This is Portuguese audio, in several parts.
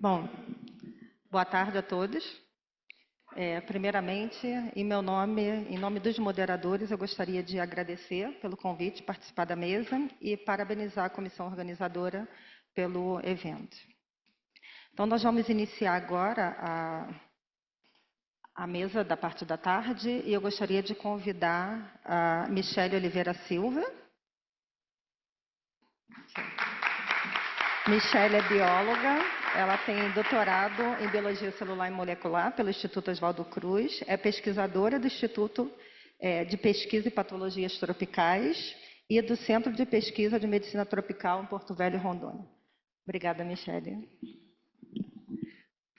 Bom, boa tarde a todos. Primeiramente, em nome dos moderadores, eu gostaria de agradecer pelo convite, participar da mesa e parabenizar a comissão organizadora pelo evento. Então, nós vamos iniciar agora a mesa da parte da tarde e eu gostaria de convidar a Michele Oliveira Silva. Michele é bióloga, ela tem doutorado em Biologia Celular e Molecular pelo Instituto Oswaldo Cruz, é pesquisadora do Instituto de Pesquisa e Patologias Tropicais e do Centro de Pesquisa de Medicina Tropical em Porto Velho, Rondônia. Obrigada, Michele.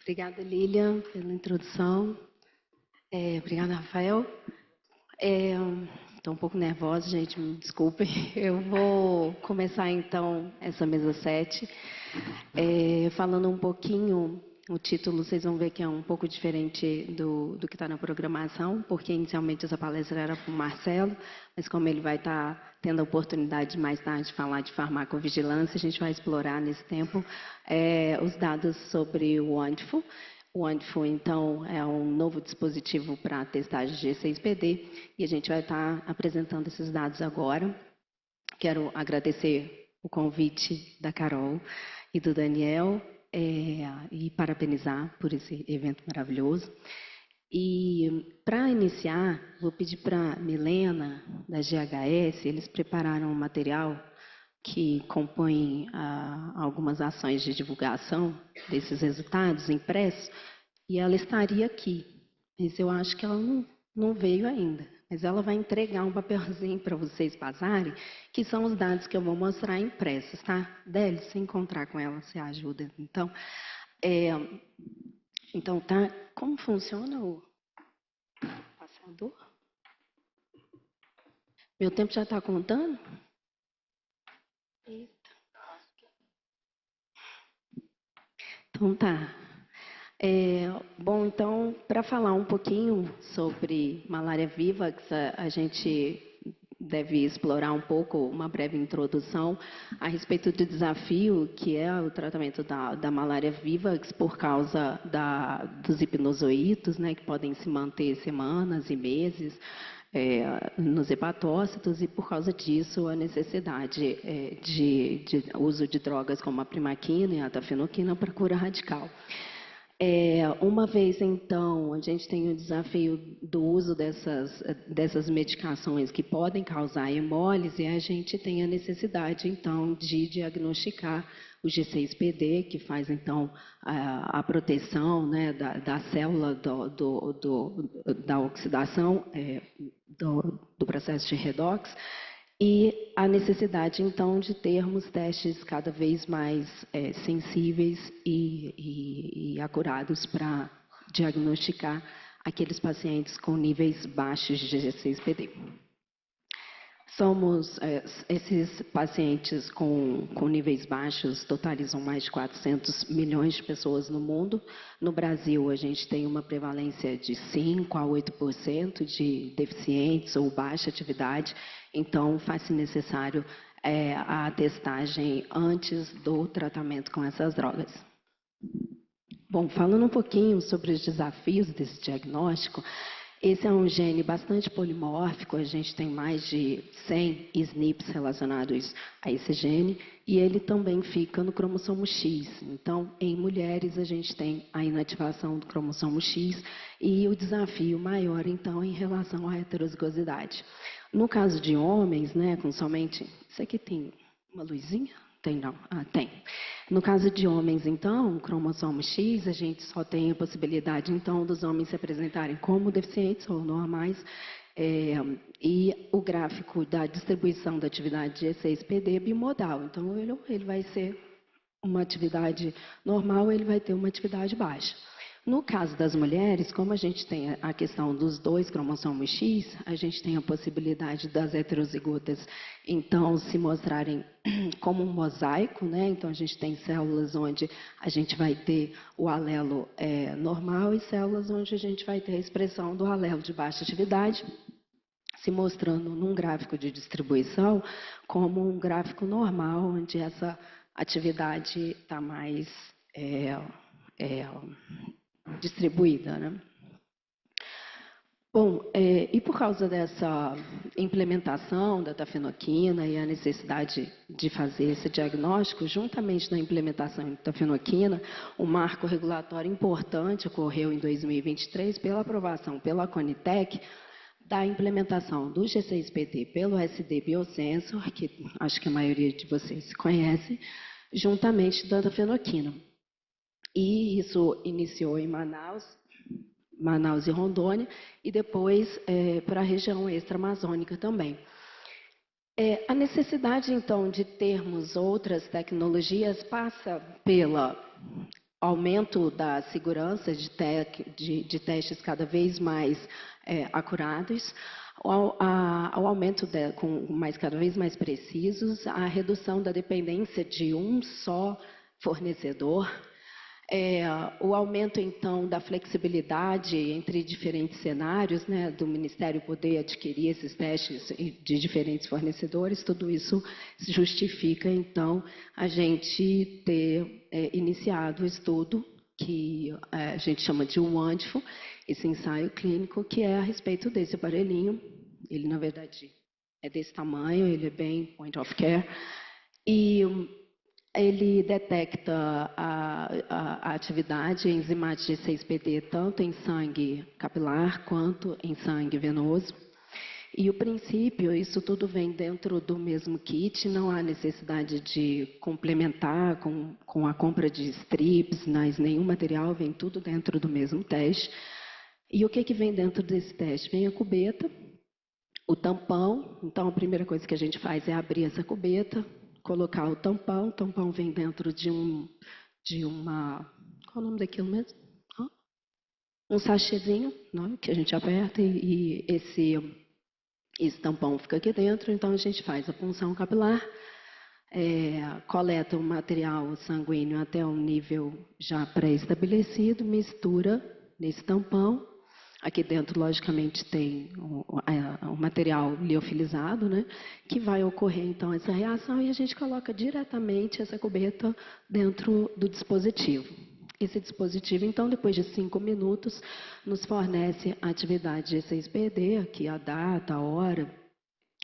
Obrigada, Lilian, pela introdução. Obrigada, Rafael. Estou um pouco nervosa, gente, me desculpem. Eu vou começar, então, essa mesa 7, falando um pouquinho. O título, vocês vão ver que é um pouco diferente do que está na programação, porque inicialmente essa palestra era para o Marcelo, mas como ele vai estar tendo a oportunidade mais tarde de falar de farmacovigilância, a gente vai explorar nesse tempo os dados sobre o Wonderful. O Wonderful, então, é um novo dispositivo para testagem de G6PD e a gente vai estar apresentando esses dados agora. Quero agradecer o convite da Carol e do Daniel e parabenizar por esse evento maravilhoso. E, para iniciar, vou pedir para a Milena, da GHS, eles prepararam um material que compõe algumas ações de divulgação desses resultados impressos, e ela estaria aqui, mas eu acho que ela não veio ainda. Mas ela vai entregar um papelzinho para vocês passarem, que são os dados que eu vou mostrar impressos, tá? Délia, se encontrar com ela, você ajuda. Então, tá. Como funciona o passador? Meu tempo já está contando? Eita. Então, tá. Bom, então, para falar um pouquinho sobre malária vivax, a gente deve explorar um pouco, uma breve introdução a respeito do desafio que é o tratamento da malária vivax por causa dos hipnozoítos, né, que podem se manter semanas e meses nos hepatócitos, e por causa disso a necessidade de uso de drogas como a primaquina e a tafenoquina para cura radical. Uma vez, então, a gente tem o desafio do uso dessas medicações que podem causar hemólise, e a gente tem a necessidade, então, de diagnosticar o G6PD, que faz, então, a proteção, né, da célula da oxidação, do processo de redox, e a necessidade, então, de termos testes cada vez mais sensíveis e acurados para diagnosticar aqueles pacientes com níveis baixos de G6PD. Esses pacientes com níveis baixos totalizam mais de 400 milhões de pessoas no mundo. No Brasil, a gente tem uma prevalência de 5% a 8% de deficientes ou baixa atividade, então faz-se necessário a testagem antes do tratamento com essas drogas. Bom, falando um pouquinho sobre os desafios desse diagnóstico, esse é um gene bastante polimórfico, a gente tem mais de 100 SNPs relacionados a esse gene, e ele também fica no cromossomo X. Então, em mulheres, a gente tem a inativação do cromossomo X e o desafio maior, então, em relação à heterozigosidade. No caso de homens, né, com somente... Isso aqui tem uma luzinha? Tem não? Tem. No caso de homens, então, cromossomo X, a gente só tem a possibilidade, então, dos homens se apresentarem como deficientes ou normais, e o gráfico da distribuição da atividade de G6PD é bimodal. Então, ele vai ser uma atividade normal, ele vai ter uma atividade baixa. No caso das mulheres, como a gente tem a questão dos dois cromossomos X, a gente tem a possibilidade das heterozigotas, então, se mostrarem como um mosaico, né? Então, a gente tem células onde a gente vai ter o alelo normal e células onde a gente vai ter a expressão do alelo de baixa atividade, se mostrando num gráfico de distribuição como um gráfico normal, onde essa atividade está mais distribuída, né? Bom, e por causa dessa implementação da tafenoquina e a necessidade de fazer esse diagnóstico, juntamente da implementação da tafenoquina, um marco regulatório importante ocorreu em 2023 pela aprovação pela Conitec da implementação do G6PD pelo SD Biosensor, que acho que a maioria de vocês conhece, juntamente da tafenoquina. E isso iniciou em Manaus e Rondônia, e depois para a região extra-amazônica também. A necessidade, então, de termos outras tecnologias passa pelo aumento da segurança de testes cada vez mais acurados, ao aumento cada vez mais precisos, a redução da dependência de um só fornecedor, o aumento, então, da flexibilidade entre diferentes cenários, né, do Ministério poder adquirir esses testes de diferentes fornecedores, tudo isso justifica, então, a gente ter iniciado o estudo que a gente chama de UANTFO, esse ensaio clínico, que é a respeito desse aparelhinho. Ele, na verdade, é desse tamanho, ele é bem point of care, e ele detecta a atividade enzimática G6PD tanto em sangue capilar quanto em sangue venoso. E o princípio, isso tudo vem dentro do mesmo kit, não há necessidade de complementar com a compra de strips, nenhum material, vem tudo dentro do mesmo teste. E o que vem dentro desse teste? Vem a cubeta, o tampão. Então, a primeira coisa que a gente faz é abrir essa cubeta, colocar o tampão vem dentro de uma... Qual é o nome daquilo mesmo? Um sachêzinho, né, que a gente aperta e esse tampão fica aqui dentro. Então, a gente faz a punção capilar, coleta o material sanguíneo até um nível já pré-estabelecido, mistura nesse tampão. Aqui dentro, logicamente, tem o material liofilizado, né, que vai ocorrer, então, essa reação e a gente coloca diretamente essa cubeta dentro do dispositivo. Esse dispositivo, então, depois de 5 minutos, nos fornece a atividade G6PD, aqui a data, a hora,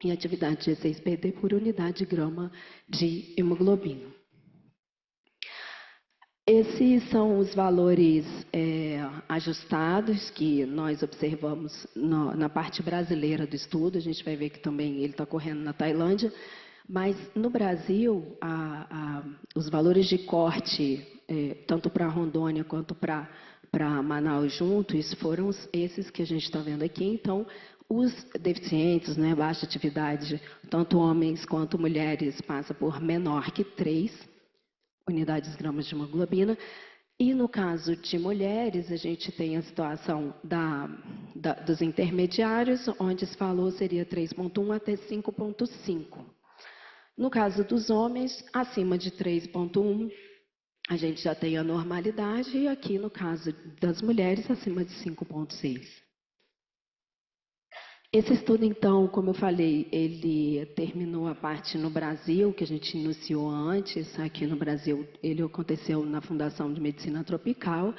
e a atividade G6PD por unidade de grama de hemoglobina. Esses são os valores ajustados que nós observamos na parte brasileira do estudo. A gente vai ver que também ele está ocorrendo na Tailândia, mas no Brasil, os valores de corte, tanto para Rondônia quanto para Manaus juntos, foram esses que a gente está vendo aqui. Então, os deficientes, né, baixa atividade, tanto homens quanto mulheres, passa por menor que 3 unidades gramas de hemoglobina. E no caso de mulheres, a gente tem a situação dos intermediários, onde se falou seria 3,1 até 5,5. No caso dos homens, acima de 3,1, a gente já tem a normalidade, e aqui no caso das mulheres, acima de 5,6. Esse estudo, então, como eu falei, ele terminou a parte no Brasil, que a gente iniciou antes. Aqui no Brasil, ele aconteceu na Fundação de Medicina Tropical,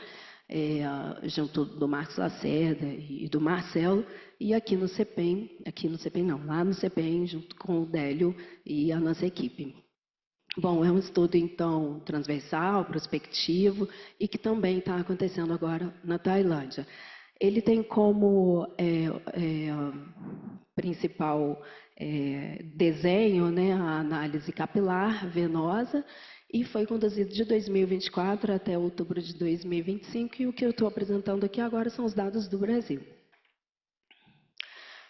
junto do Marcos Lacerda e do Marcelo, e aqui no CEPEM, lá no CEPEM, junto com o Délio e a nossa equipe. Bom, é um estudo, então, transversal, prospectivo, e que também está acontecendo agora na Tailândia. Ele tem como principal desenho, né, a análise capilar venosa, e foi conduzido de 2024 até outubro de 2025, e o que eu estou apresentando aqui agora são os dados do Brasil.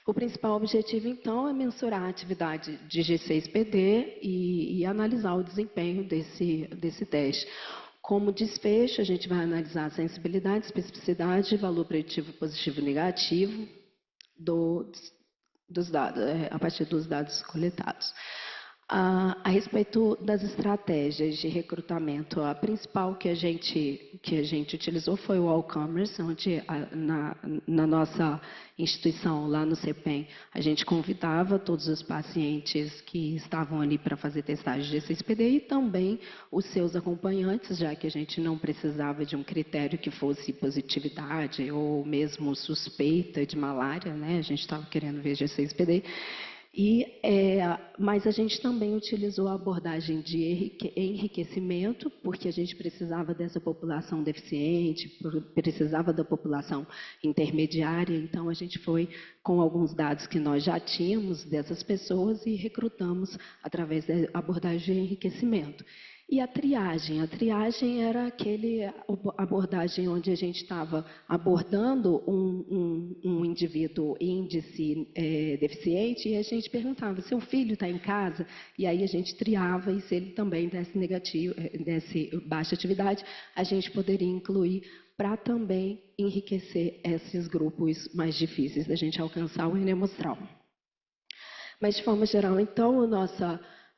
O principal objetivo, então, é mensurar a atividade de G6PD e analisar o desempenho desse teste. Como desfecho, a gente vai analisar a sensibilidade, especificidade, valor preditivo positivo e negativo dos dados, a partir dos dados coletados. A respeito das estratégias de recrutamento, a principal que a gente utilizou foi o All Commerce, onde na nossa instituição, lá no CEPEM, a gente convidava todos os pacientes que estavam ali para fazer testagem de G6PD e também os seus acompanhantes, já que a gente não precisava de um critério que fosse positividade ou mesmo suspeita de malária, né? A gente estava querendo ver G6PD. Mas a gente também utilizou a abordagem de enriquecimento, porque a gente precisava dessa população deficiente, precisava da população intermediária, então a gente foi com alguns dados que nós já tínhamos dessas pessoas e recrutamos através da abordagem de enriquecimento. E a triagem era aquele abordagem onde a gente estava abordando um indivíduo índice deficiente e a gente perguntava, seu filho está em casa? E aí a gente triava e se ele também desse negativo, desse baixa atividade, a gente poderia incluir para também enriquecer esses grupos mais difíceis da gente alcançar o enemostral. Mas, de forma geral, então,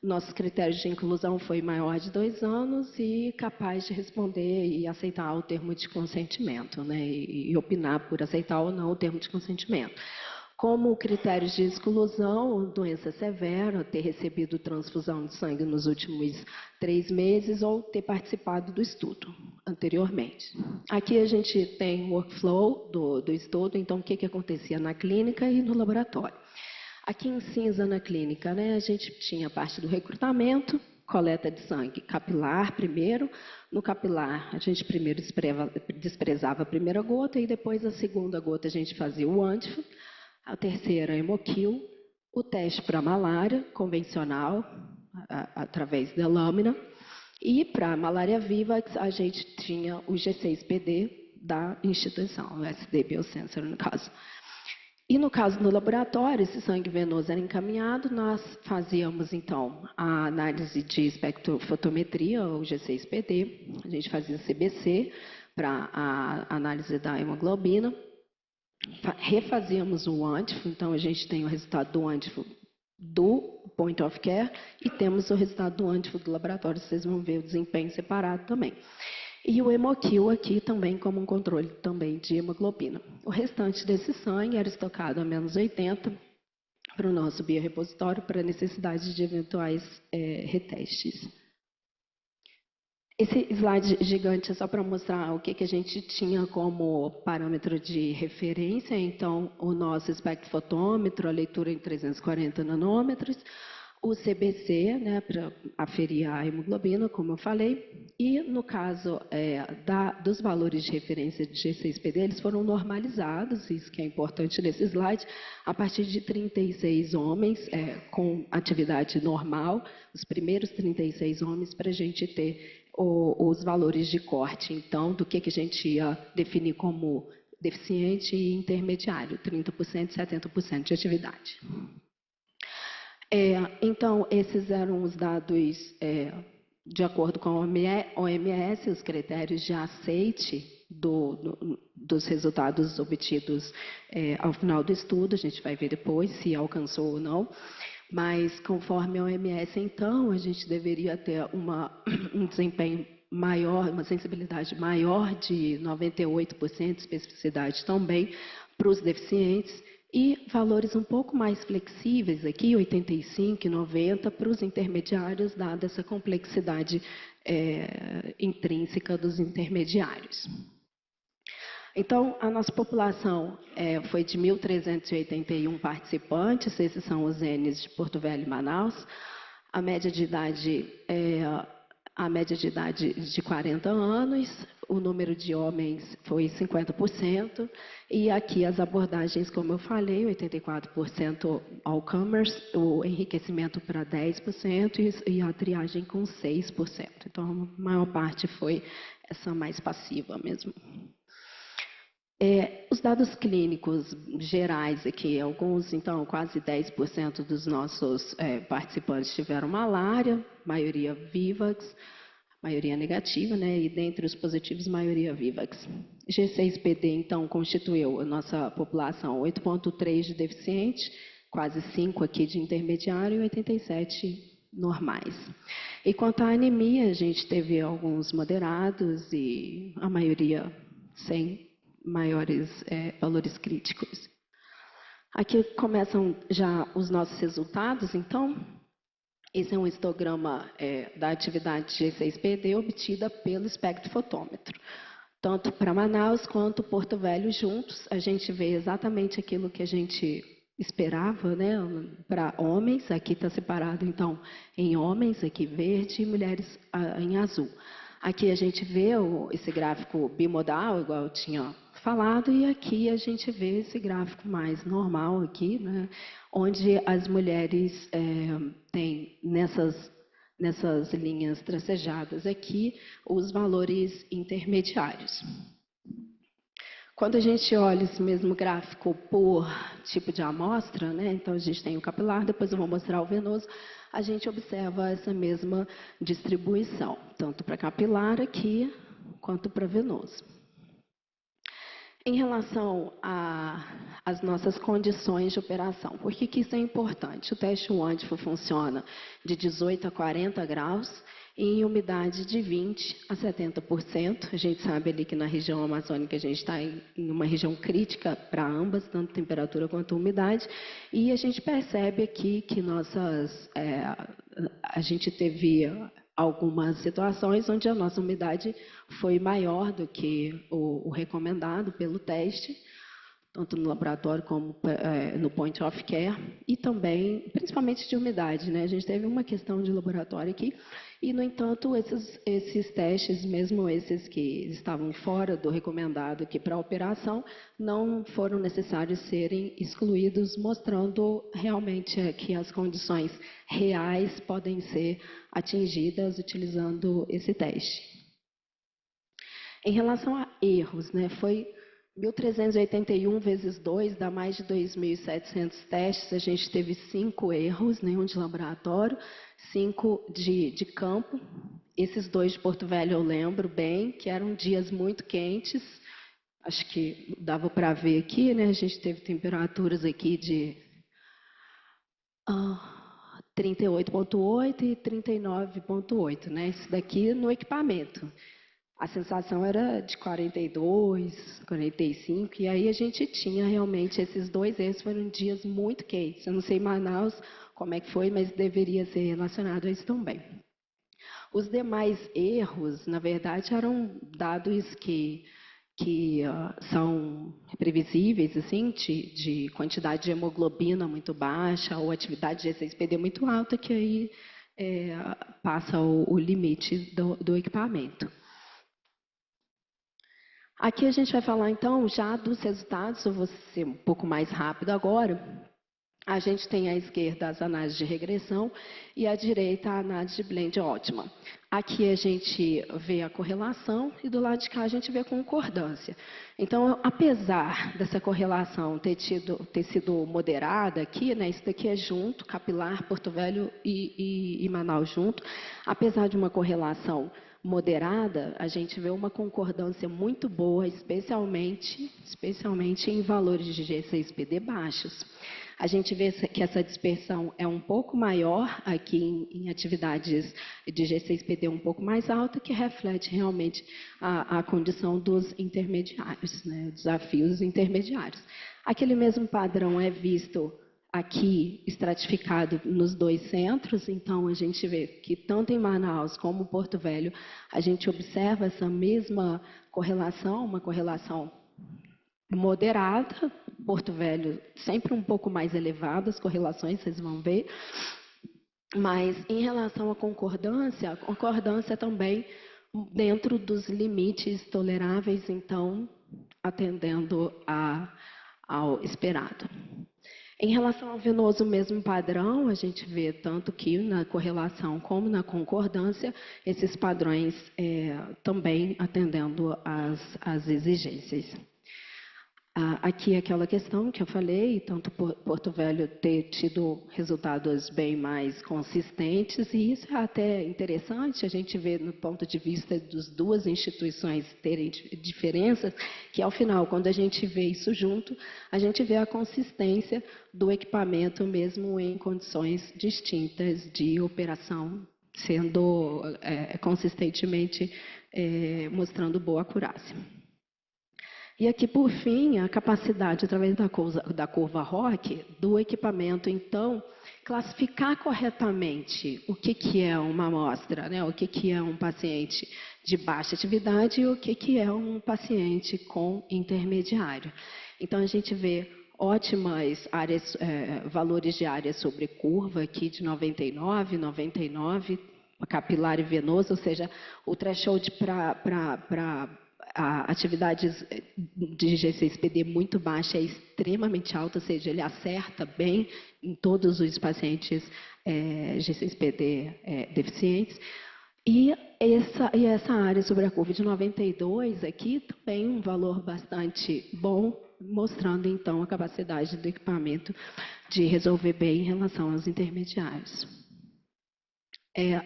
nossos critérios de inclusão foi maior de 2 anos e capaz de responder e aceitar o termo de consentimento, né? E opinar por aceitar ou não o termo de consentimento. Como critérios de exclusão, doença severa, ter recebido transfusão de sangue nos últimos 3 meses ou ter participado do estudo anteriormente. Aqui a gente tem o workflow do estudo, então o que acontecia na clínica e no laboratório. Aqui em cinza na clínica, né, a gente tinha a parte do recrutamento, coleta de sangue capilar primeiro. No capilar, a gente primeiro desprezava a primeira gota e depois a segunda gota a gente fazia o antífo, a terceira a hemoquil, o teste para malária convencional, através da lâmina, e para a malária viva a gente tinha o G6PD da instituição, o SD Biosensor no caso. E no caso do laboratório, esse sangue venoso era encaminhado, nós fazíamos então a análise de espectrofotometria, o G6PD, a gente fazia CBC para a análise da hemoglobina, refazíamos o antífo, então a gente tem o resultado do antífo do point of care e temos o resultado do antífo do laboratório, vocês vão ver o desempenho separado também. E o hemoquil aqui também como um controle também de hemoglobina. O restante desse sangue era estocado a menos 80 para o nosso biorepositório para necessidade de eventuais retestes. Esse slide gigante é só para mostrar o que a gente tinha como parâmetro de referência. Então, o nosso espectrofotômetro, a leitura em 340 nanômetros, o CBC, né, para aferir a hemoglobina, como eu falei, e no caso dos valores de referência de G6PD, eles foram normalizados, isso que é importante nesse slide, a partir de 36 homens com atividade normal, os primeiros 36 homens, para a gente ter os valores de corte, então, do que a gente ia definir como deficiente e intermediário, 30% e 70% de atividade. Então, esses eram os dados de acordo com a OMS, os critérios de aceite dos resultados obtidos ao final do estudo. A gente vai ver depois se alcançou ou não. Mas, conforme a OMS, então, a gente deveria ter um desempenho maior, uma sensibilidade maior de 98% de especificidade também para os deficientes, e valores um pouco mais flexíveis aqui, 85 e 90, para os intermediários, dada essa complexidade intrínseca dos intermediários. Então, a nossa população foi de 1.381 participantes, esses são os Ns de Porto Velho e Manaus. A média de idade de 40 anos, o número de homens foi 50%, e aqui as abordagens, como eu falei, 84% all comers, o enriquecimento para 10% e a triagem com 6%. Então, a maior parte foi essa mais passiva mesmo. Os dados clínicos gerais aqui, alguns, então, quase 10% dos nossos participantes tiveram malária, maioria Vivax, maioria negativa, né? E dentre os positivos, maioria Vivax. G6PD, então, constituiu a nossa população 8,3 de deficiente, quase 5 aqui de intermediário e 87 normais. E quanto à anemia, a gente teve alguns moderados e a maioria sem maiores valores críticos. Aqui começam já os nossos resultados, então. Esse é um histograma da atividade G6PD obtida pelo espectrofotômetro. Tanto para Manaus quanto Porto Velho juntos, a gente vê exatamente aquilo que a gente esperava, né? Para homens, aqui está separado então em homens, aqui verde, e mulheres em azul. Aqui a gente vê esse gráfico bimodal, igual eu tinha falado, e aqui a gente vê esse gráfico mais normal aqui, né? Onde as mulheres têm nessas linhas tracejadas aqui os valores intermediários. Quando a gente olha esse mesmo gráfico por tipo de amostra, né? Então a gente tem o capilar, depois eu vou mostrar o venoso, a gente observa essa mesma distribuição, tanto para capilar aqui, quanto para venoso. Em relação às nossas condições de operação, por que isso é importante? O teste Wonderful funciona de 18 a 40 graus e em umidade de 20 a 70%. A gente sabe ali que na região amazônica a gente está em uma região crítica para ambas, tanto temperatura quanto umidade, e a gente percebe aqui que a gente teve algumas situações onde a nossa umidade foi maior do que o recomendado pelo teste, tanto no laboratório como no point of care, e também, principalmente de umidade, né? A gente teve uma questão de laboratório aqui, e, no entanto, esses testes, mesmo esses que estavam fora do recomendado aqui para a operação, não foram necessários serem excluídos, mostrando realmente que as condições reais podem ser atingidas utilizando esse teste. Em relação a erros, né, foi 1.381 vezes 2, dá mais de 2.700 testes, a gente teve 5 erros, nenhum de laboratório, 5 de campo. Esses 2 de Porto Velho eu lembro bem, que eram dias muito quentes, acho que dava para ver aqui, né, a gente teve temperaturas aqui de 38,8 e 39,8, né? Isso daqui no equipamento. A sensação era de 42, 45, e aí a gente tinha realmente esses 2 erros, foram dias muito quentes. Eu não sei em Manaus como é que foi, mas deveria ser relacionado a isso também. Os demais erros, na verdade, eram dados que são previsíveis, assim, de quantidade de hemoglobina muito baixa ou atividade de G6PD muito alta, que aí passa o limite do equipamento. Aqui a gente vai falar, então, já dos resultados, eu vou ser um pouco mais rápido agora. A gente tem à esquerda as análises de regressão e à direita a análise de blend ótima. Aqui a gente vê a correlação e do lado de cá a gente vê a concordância. Então, apesar dessa correlação ter sido moderada aqui, né, isso daqui é junto, capilar, Porto Velho e Manaus junto, apesar de uma correlação moderada, a gente vê uma concordância muito boa, especialmente em valores de G6PD baixos. A gente vê que essa dispersão é um pouco maior aqui em atividades de G6PD um pouco mais alta, que reflete realmente a condição dos intermediários, né, desafios intermediários. Aquele mesmo padrão é visto aqui estratificado nos 2 centros, então a gente vê que tanto em Manaus como em Porto Velho, a gente observa essa mesma correlação, uma correlação moderada, Porto Velho sempre um pouco mais elevada, as correlações vocês vão ver, mas em relação à concordância, a concordância também dentro dos limites toleráveis, então atendendo ao esperado. Em relação ao venoso, o mesmo padrão, a gente vê tanto que na correlação como na concordância, esses padrões também atendendo às exigências. Aqui é aquela questão que eu falei, tanto Porto Velho ter tido resultados bem mais consistentes, e isso é até interessante a gente ver no ponto de vista das duas instituições terem diferenças, que ao final, quando a gente vê isso junto, a gente vê a consistência do equipamento mesmo em condições distintas de operação, sendo consistentemente mostrando boa acurácia. E aqui, por fim, a capacidade, através da curva ROC, do equipamento, então, classificar corretamente o que é uma amostra, né? O que é um paciente de baixa atividade e o que é um paciente com intermediário. Então, a gente vê ótimas áreas, valores de área sobre curva, aqui de 99, 99, capilar e venoso, ou seja, o threshold para atividades de G6PD muito baixa é extremamente alta, ou seja, ele acerta bem em todos os pacientes G6PD deficientes. E essa área sobre a curva de 92 aqui também um valor bastante bom, mostrando então a capacidade do equipamento de resolver bem em relação aos intermediários.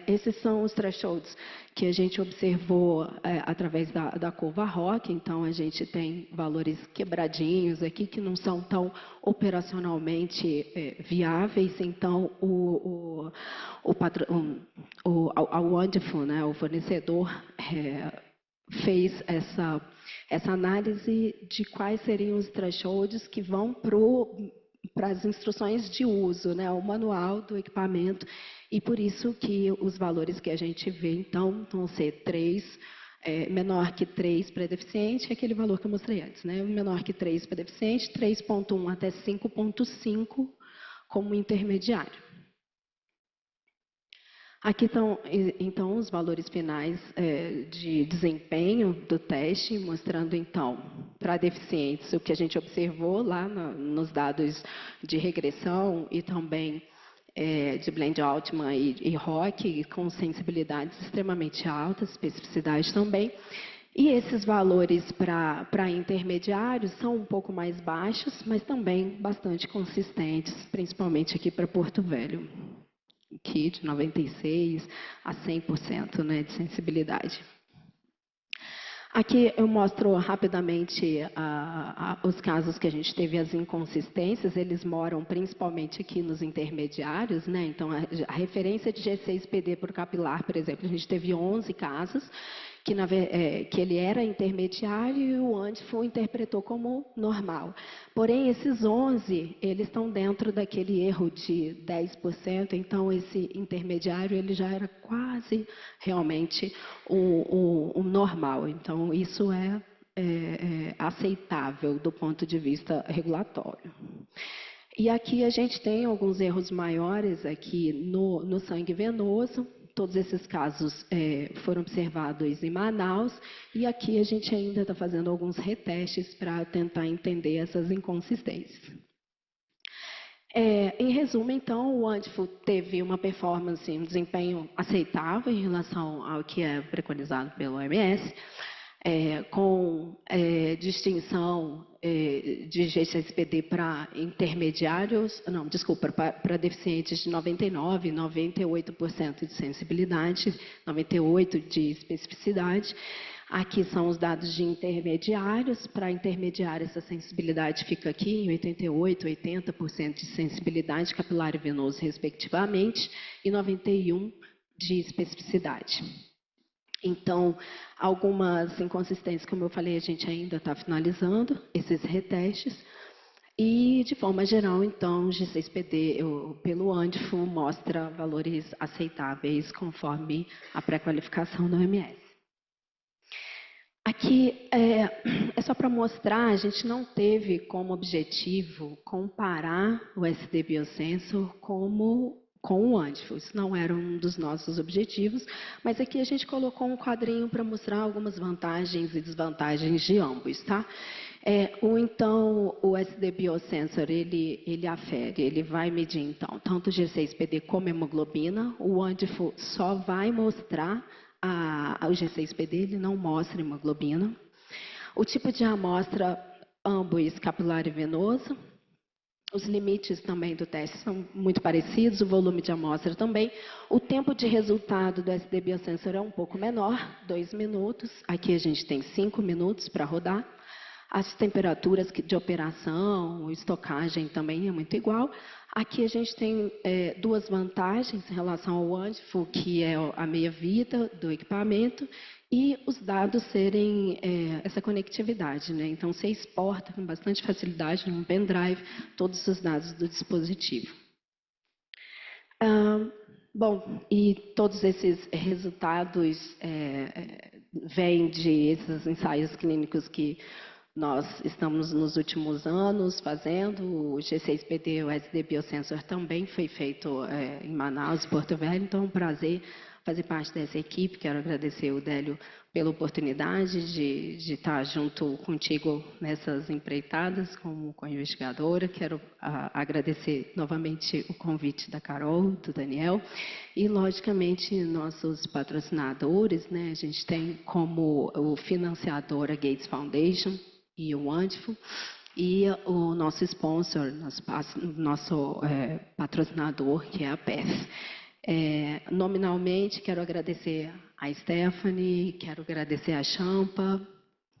Esses são os thresholds que a gente observou através da curva ROC. Então, a gente tem valores quebradinhos aqui que não são tão operacionalmente viáveis. Então, a Wonderful, né, o fornecedor, fez essa análise de quais seriam os thresholds que vão para as instruções de uso, né, o manual do equipamento, e por isso que os valores que a gente vê, então, vão ser 3, menor que 3 para deficiente, é aquele valor que eu mostrei antes, né, menor que 3 para deficiente, 3.1 até 5.5 como intermediário. Aqui estão, então, os valores finais de desempenho do teste, mostrando, então, para deficientes, o que a gente observou lá nos dados de regressão e também de Blend Altman e ROC, com sensibilidades extremamente altas, especificidade também. E esses valores para intermediários são um pouco mais baixos, mas também bastante consistentes, principalmente aqui para Porto Velho, aqui de 96% a 100%, né, de sensibilidade. Aqui eu mostro rapidamente os casos que a gente teve as inconsistências, eles moram principalmente aqui nos intermediários, né? Então, a referência de G6PD por capilar, por exemplo, a gente teve 11 casos, que ele era intermediário e o Wonderful interpretou como normal. Porém, esses 11, eles estão dentro daquele erro de 10%, então esse intermediário ele já era quase realmente o normal. Então, isso é aceitável do ponto de vista regulatório. E aqui a gente tem alguns erros maiores aqui no sangue venoso. Todos esses casos foram observados em Manaus, e aqui a gente ainda está fazendo alguns retestes para tentar entender essas inconsistências. Em resumo, então, o Wonderful teve uma performance, um desempenho aceitável em relação ao que é preconizado pelo OMS, com distinção de G6PD para intermediários, não, desculpa, para deficientes de 99%, 98% de sensibilidade, 98% de especificidade. Aqui são os dados de intermediários. Para intermediários, essa sensibilidade fica aqui em 88%, 80% de sensibilidade capilar e venoso, respectivamente, e 91% de especificidade. Então, algumas inconsistências, como eu falei, a gente ainda está finalizando esses retestes. E, de forma geral, então, G6PD, pelo Wonderful, mostra valores aceitáveis conforme a pré-qualificação da OMS. Aqui é só para mostrar, a gente não teve como objetivo comparar o SD Biosensor com o Wonderful. Isso não era um dos nossos objetivos, mas aqui a gente colocou um quadrinho para mostrar algumas vantagens e desvantagens de ambos, tá? Então, o SD Biosensor, ele afere, ele vai medir, então, tanto G6PD como hemoglobina. O Wonderful só vai mostrar o G6PD, ele não mostra hemoglobina. O tipo de amostra âmbo escapular e venoso. Os limites também do teste são muito parecidos, o volume de amostra também. O tempo de resultado do SD Biosensor é um pouco menor, 2 minutos. Aqui a gente tem 5 minutos para rodar. As temperaturas de operação, estocagem também é muito igual. Aqui a gente tem duas vantagens em relação ao Wonderful, que é a meia-vida do equipamento, e os dados serem essa conectividade, né? Então, você exporta com bastante facilidade num pendrive todos os dados do dispositivo. Bom, e todos esses resultados vêm esses ensaios clínicos que nós estamos nos últimos anos fazendo. O G6PD, o SD Biosensor, também foi feito em Manaus, Porto Velho, então é um prazer fazer parte dessa equipe. Quero agradecer o Délio pela oportunidade de estar junto contigo nessas empreitadas como co-investigadora. Quero agradecer novamente o convite da Carol, do Daniel e, logicamente, nossos patrocinadores, né? A gente tem como o financiador a Gates Foundation e o Wonderful, e o nosso sponsor, nosso patrocinador, que é a PES. Nominalmente, quero agradecer a Stephanie, quero agradecer a Champa,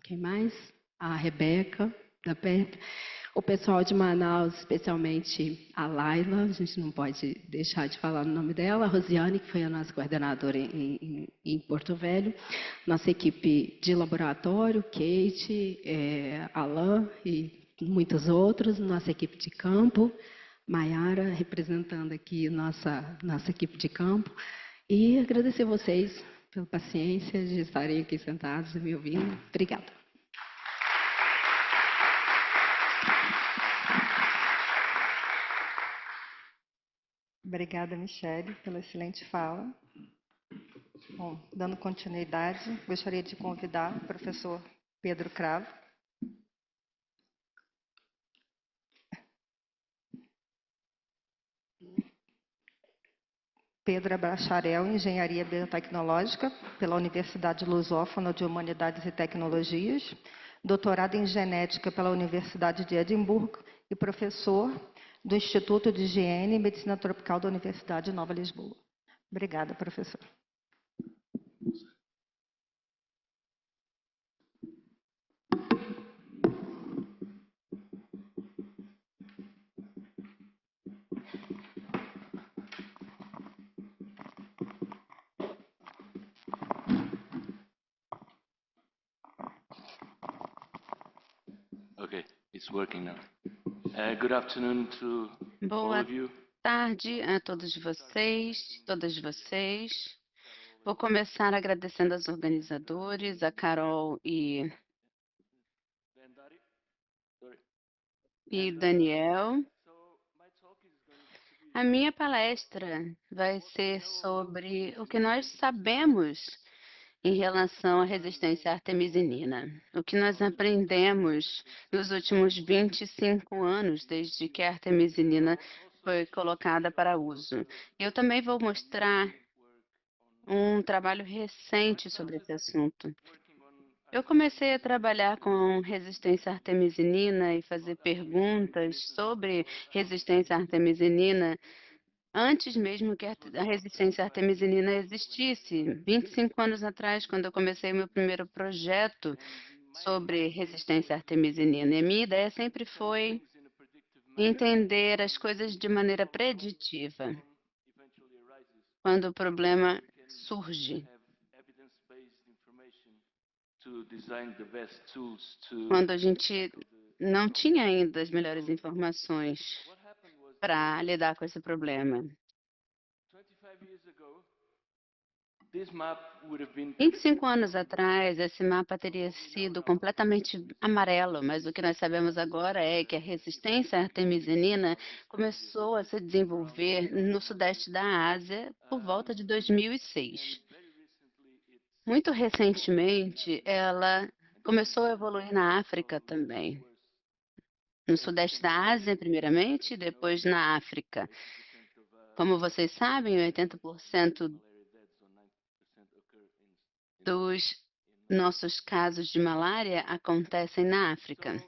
quem mais? A Rebeca, da PEP, o pessoal de Manaus, especialmente a Laila, a gente não pode deixar de falar o nome dela, a Rosiane, que foi a nossa coordenadora em Porto Velho, nossa equipe de laboratório, Kate, Alain e muitos outros, nossa equipe de campo, Maiara, representando aqui nossa equipe de campo, e agradecer vocês pela paciência de estarem aqui sentados e me ouvindo. Obrigada. Obrigada, Michele, pela excelente fala. Bom, dando continuidade, gostaria de convidar o professor Pedro Cravo. Pedro é bacharel em Engenharia Biotecnológica pela Universidade Lusófona de Humanidades e Tecnologias, doutorado em Genética pela Universidade de Edimburgo e professor do Instituto de Higiene e Medicina Tropical da Universidade Nova Lisboa. Obrigada, professor. Okay, it's working now. Good afternoon to all Boa of you. tarde a todos vocês, todas vocês. Vou começar agradecendo aos organizadores, a Carol e Daniel. A minha palestra vai ser sobre o que nós sabemos em relação à resistência à artemisinina. O que nós aprendemos nos últimos 25 anos, desde que a artemisinina foi colocada para uso. Eu também vou mostrar um trabalho recente sobre esse assunto. Eu comecei a trabalhar com resistência à artemisinina e fazer perguntas sobre resistência à artemisinina antes mesmo que a resistência à artemisinina existisse. 25 anos atrás, quando eu comecei meu primeiro projeto sobre resistência à artemisinina. E a minha ideia sempre foi entender as coisas de maneira preditiva, quando o problema surge. Quando a gente não tinha ainda as melhores informações para lidar com esse problema. 25 anos atrás, esse mapa teria sido completamente amarelo, mas o que nós sabemos agora é que a resistência à artemisinina começou a se desenvolver no sudeste da Ásia por volta de 2006. Muito recentemente, ela começou a evoluir na África também. No sudeste da Ásia, primeiramente, e depois na África. Como vocês sabem, 80% dos nossos casos de malária acontecem na África.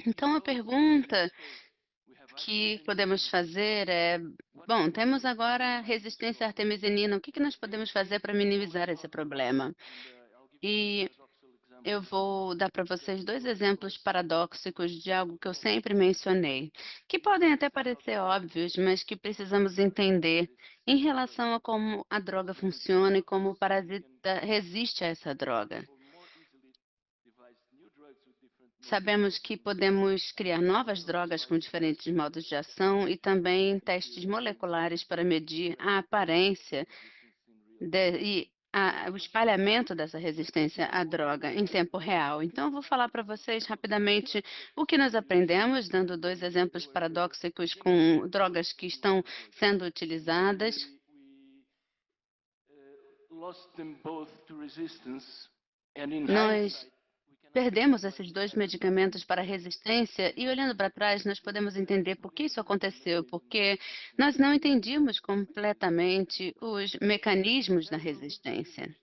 Então, a pergunta que podemos fazer é, bom, temos agora resistência à artemisinina, o que nós podemos fazer para minimizar esse problema? E eu vou dar para vocês 2 exemplos paradóxicos de algo que eu sempre mencionei, que podem até parecer óbvios, mas que precisamos entender em relação a como a droga funciona e como o parasita resiste a essa droga. Sabemos que podemos criar novas drogas com diferentes modos de ação e também testes moleculares para medir a aparência o espalhamento dessa resistência à droga em tempo real. Então, eu vou falar para vocês rapidamente o que nós aprendemos, dando 2 exemplos paradóxicos com drogas que estão sendo utilizadas. Nós perdemos esses 2 medicamentos para resistência e, olhando para trás, nós podemos entender por que isso aconteceu, porque nós não entendíamos completamente os mecanismos da resistência.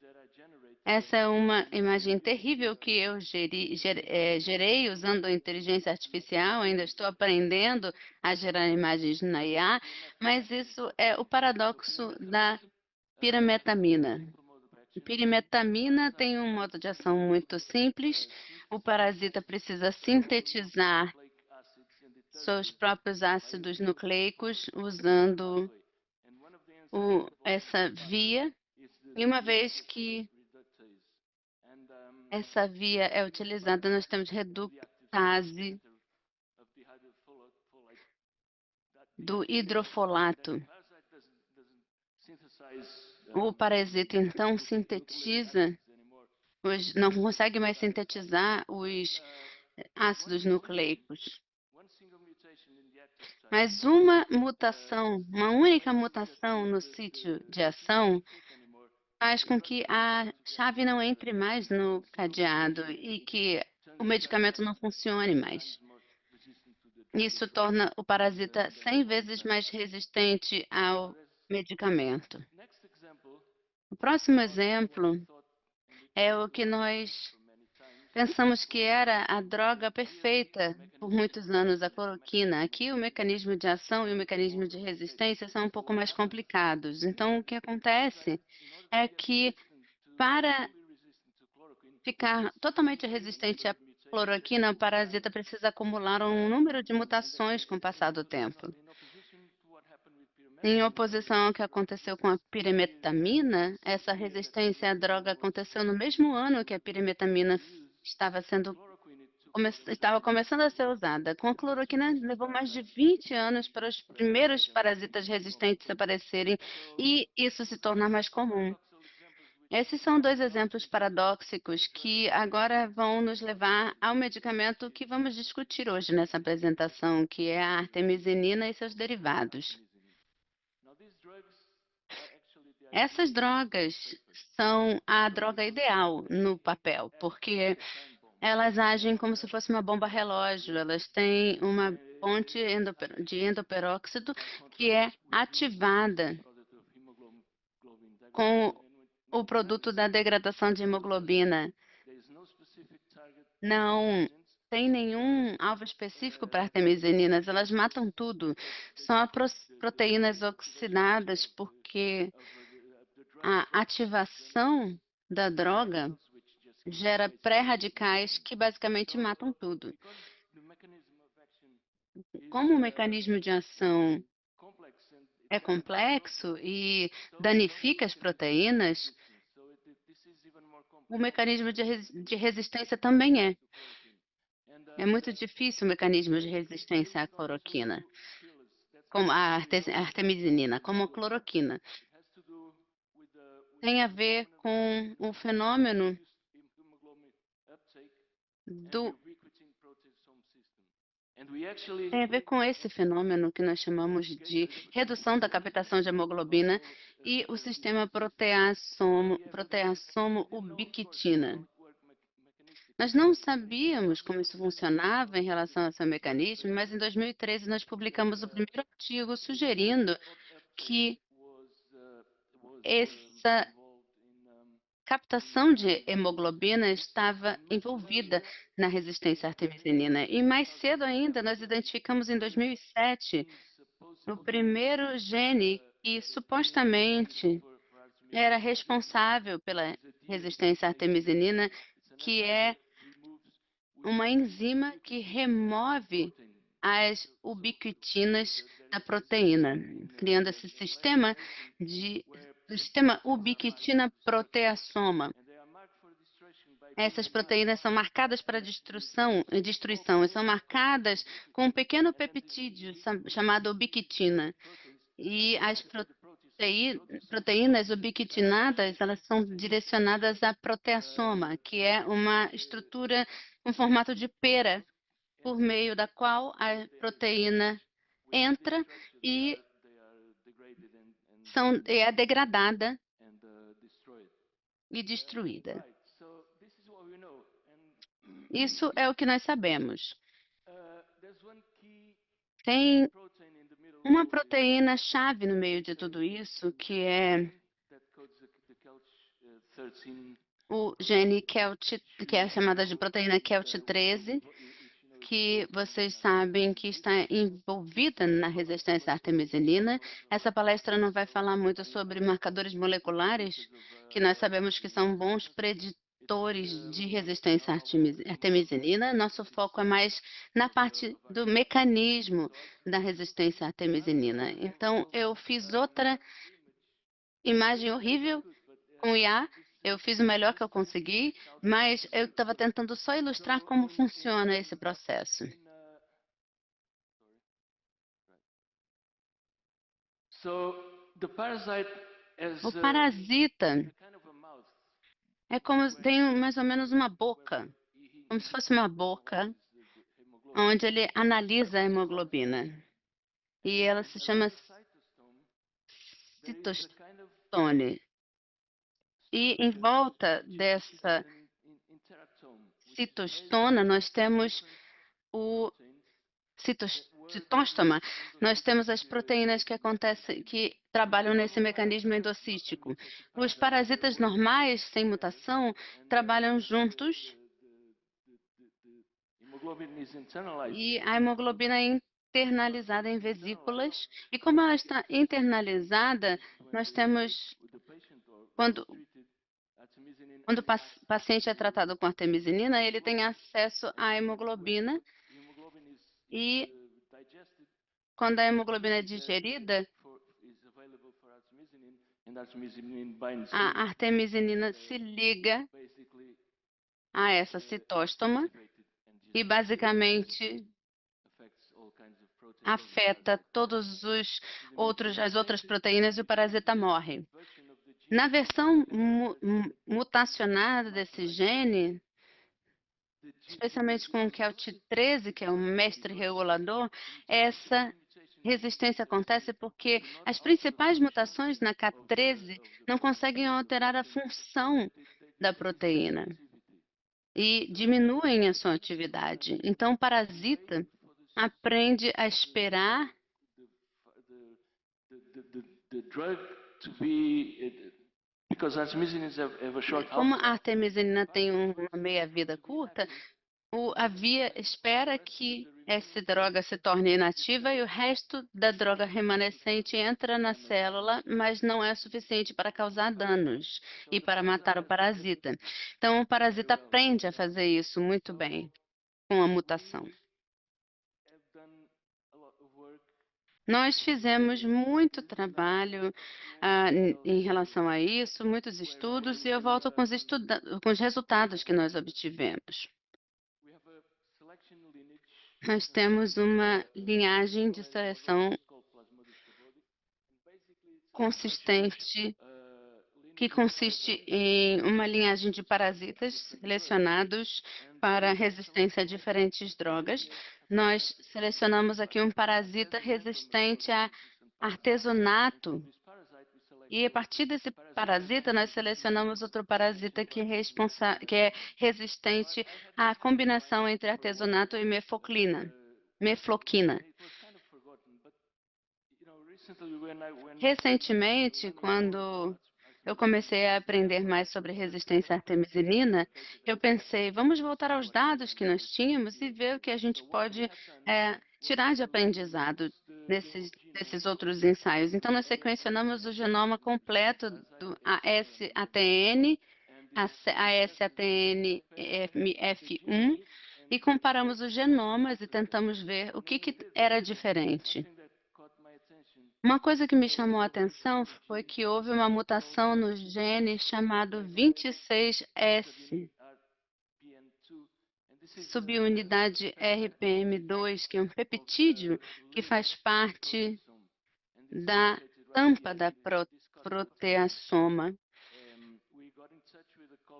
Essa é uma imagem terrível que eu gerei usando a inteligência artificial, ainda estou aprendendo a gerar imagens na IA, mas isso é o paradoxo da pirametamina. Pirimetamina tem um modo de ação muito simples. O parasita precisa sintetizar seus próprios ácidos nucleicos usando essa via. E uma vez que essa via é utilizada, nós temos reductase do hidrofolato. O parasita, então, não consegue mais sintetizar os ácidos nucleicos. Mas uma única mutação no sítio de ação, faz com que a chave não entre mais no cadeado e que o medicamento não funcione mais. Isso torna o parasita 100 vezes mais resistente ao medicamento. O próximo exemplo é o que nós pensamos que era a droga perfeita por muitos anos, a cloroquina. Aqui o mecanismo de ação e o mecanismo de resistência são um pouco mais complicados. Então, o que acontece é que para ficar totalmente resistente à cloroquina, o parasita precisa acumular um número de mutações com o passar do tempo. Em oposição ao que aconteceu com a pirimetamina, essa resistência à droga aconteceu no mesmo ano que a pirimetamina estava começando a ser usada. Com a cloroquina, levou mais de 20 anos para os primeiros parasitas resistentes aparecerem e isso se tornar mais comum. Esses são 2 exemplos paradóxicos que agora vão nos levar ao medicamento que vamos discutir hoje nessa apresentação, que é a artemisinina e seus derivados. Essas drogas são a droga ideal no papel, porque elas agem como se fosse uma bomba relógio. Elas têm uma ponte de endoperóxido que é ativada com o produto da degradação de hemoglobina. Não tem nenhum alvo específico para artemisininas, elas matam tudo. São proteínas oxidadas porque a ativação da droga gera pré-radicais que basicamente matam tudo. Como o mecanismo de ação é complexo e danifica as proteínas, o mecanismo de resistência também é. É muito difícil o mecanismo de resistência à cloroquina, como a artemisinina, como a cloroquina. Tem a ver com o fenômeno Tem a ver com esse fenômeno que nós chamamos de redução da captação de hemoglobina e o sistema proteassomo ubiquitina. Nós não sabíamos como isso funcionava em relação ao seu mecanismo, mas em 2013 nós publicamos o primeiro artigo sugerindo que captação de hemoglobina estava envolvida na resistência à artemisinina. E mais cedo ainda, nós identificamos em 2007 o primeiro gene que supostamente era responsável pela resistência à artemisinina, que é uma enzima que remove as ubiquitinas da proteína, criando esse sistema ubiquitina proteasoma. Essas proteínas são marcadas para destruição e são marcadas com um pequeno peptídeo chamado ubiquitina. E as proteínas ubiquitinadas, elas são direcionadas à proteasoma, que é uma estrutura com formato de pera, por meio da qual a proteína entra e é degradada e destruída. Isso é o que nós sabemos. Tem uma proteína-chave no meio de tudo isso, que é o gene CALT, que é chamada de proteína CALT13, que vocês sabem que está envolvida na resistência à artemisinina. Essa palestra não vai falar muito sobre marcadores moleculares, que nós sabemos que são bons preditores de resistência à artemisinina. Nosso foco é mais na parte do mecanismo da resistência à artemisinina. Então, eu fiz outra imagem horrível com o IA. Eu fiz o melhor que eu consegui, mas eu estava tentando só ilustrar como funciona esse processo. O parasita é como tem mais ou menos uma boca, como se fosse uma boca, onde ele analisa a hemoglobina. E ela se chama citostone. E em volta dessa citostona, nós temos o citóstoma. Nós temos as proteínas que trabalham nesse mecanismo endocístico. Os parasitas normais, sem mutação, trabalham juntos e a hemoglobina é internalizada em vesículas. E como ela está internalizada, nós temos, quando o paciente é tratado com artemisinina, ele tem acesso à hemoglobina e quando a hemoglobina é digerida, a artemisinina se liga a essa citóstoma e basicamente afeta todos as outras proteínas e o parasita morre. Na versão mutacionada desse gene, especialmente com o CALT13, que é o mestre regulador, essa resistência acontece porque as principais mutações na CAT13 não conseguem alterar a função da proteína e diminuem a sua atividade. Então, o parasita aprende a esperar como a artemisinina tem uma meia-vida curta, a via espera que essa droga se torne inativa e o resto da droga remanescente entra na célula, mas não é suficiente para causar danos e para matar o parasita. Então, o parasita aprende a fazer isso muito bem com a mutação. Nós fizemos muito trabalho em relação a isso, muitos estudos, e eu volto com os resultados que nós obtivemos. Nós temos uma linhagem de seleção consistente, que consiste em uma linhagem de parasitas selecionados para resistência a diferentes drogas. Nós selecionamos aqui um parasita resistente a artesonato. E a partir desse parasita, nós selecionamos outro parasita que é resistente à combinação entre artesonato e mefloquina. Recentemente, quando eu comecei a aprender mais sobre resistência à artemisinina, eu pensei, vamos voltar aos dados que nós tínhamos e ver o que a gente pode tirar de aprendizado desses outros ensaios. Então, nós sequenciamos o genoma completo do AS-ATN, AS-ATN-F1 e comparamos os genomas e tentamos ver o que era diferente. Uma coisa que me chamou a atenção foi que houve uma mutação no gene chamado 26S, subunidade RPM2, que é um peptídeo que faz parte da tampa da proteassoma.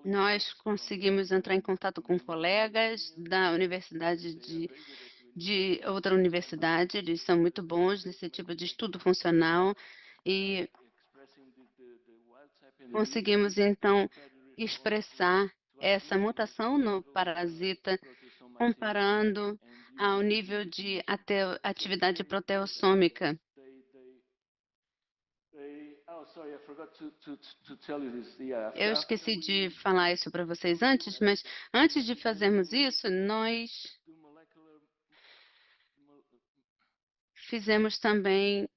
Nós conseguimos entrar em contato com colegas da universidade de outra universidade, eles são muito bons nesse tipo de estudo funcional e conseguimos então expressar essa mutação no parasita comparando ao nível de atividade proteossômica. Eu esqueci de falar isso para vocês antes, mas antes de fazermos isso, nós fizemos também,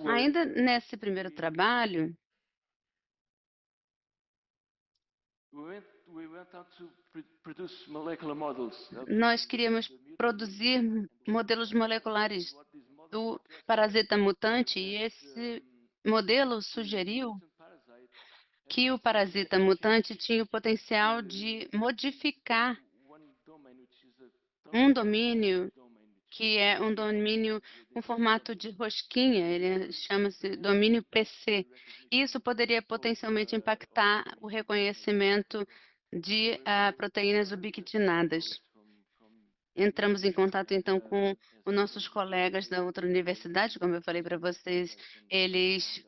ainda nesse primeiro trabalho, nós queríamos produzir modelos moleculares do parasita mutante e esse modelo sugeriu que o parasita mutante tinha o potencial de modificar um domínio que é um domínio com formato de rosquinha, ele chama-se domínio PC. Isso poderia potencialmente impactar o reconhecimento de proteínas ubiquitinadas. Entramos em contato, então, com os nossos colegas da outra universidade, como eu falei para vocês, eles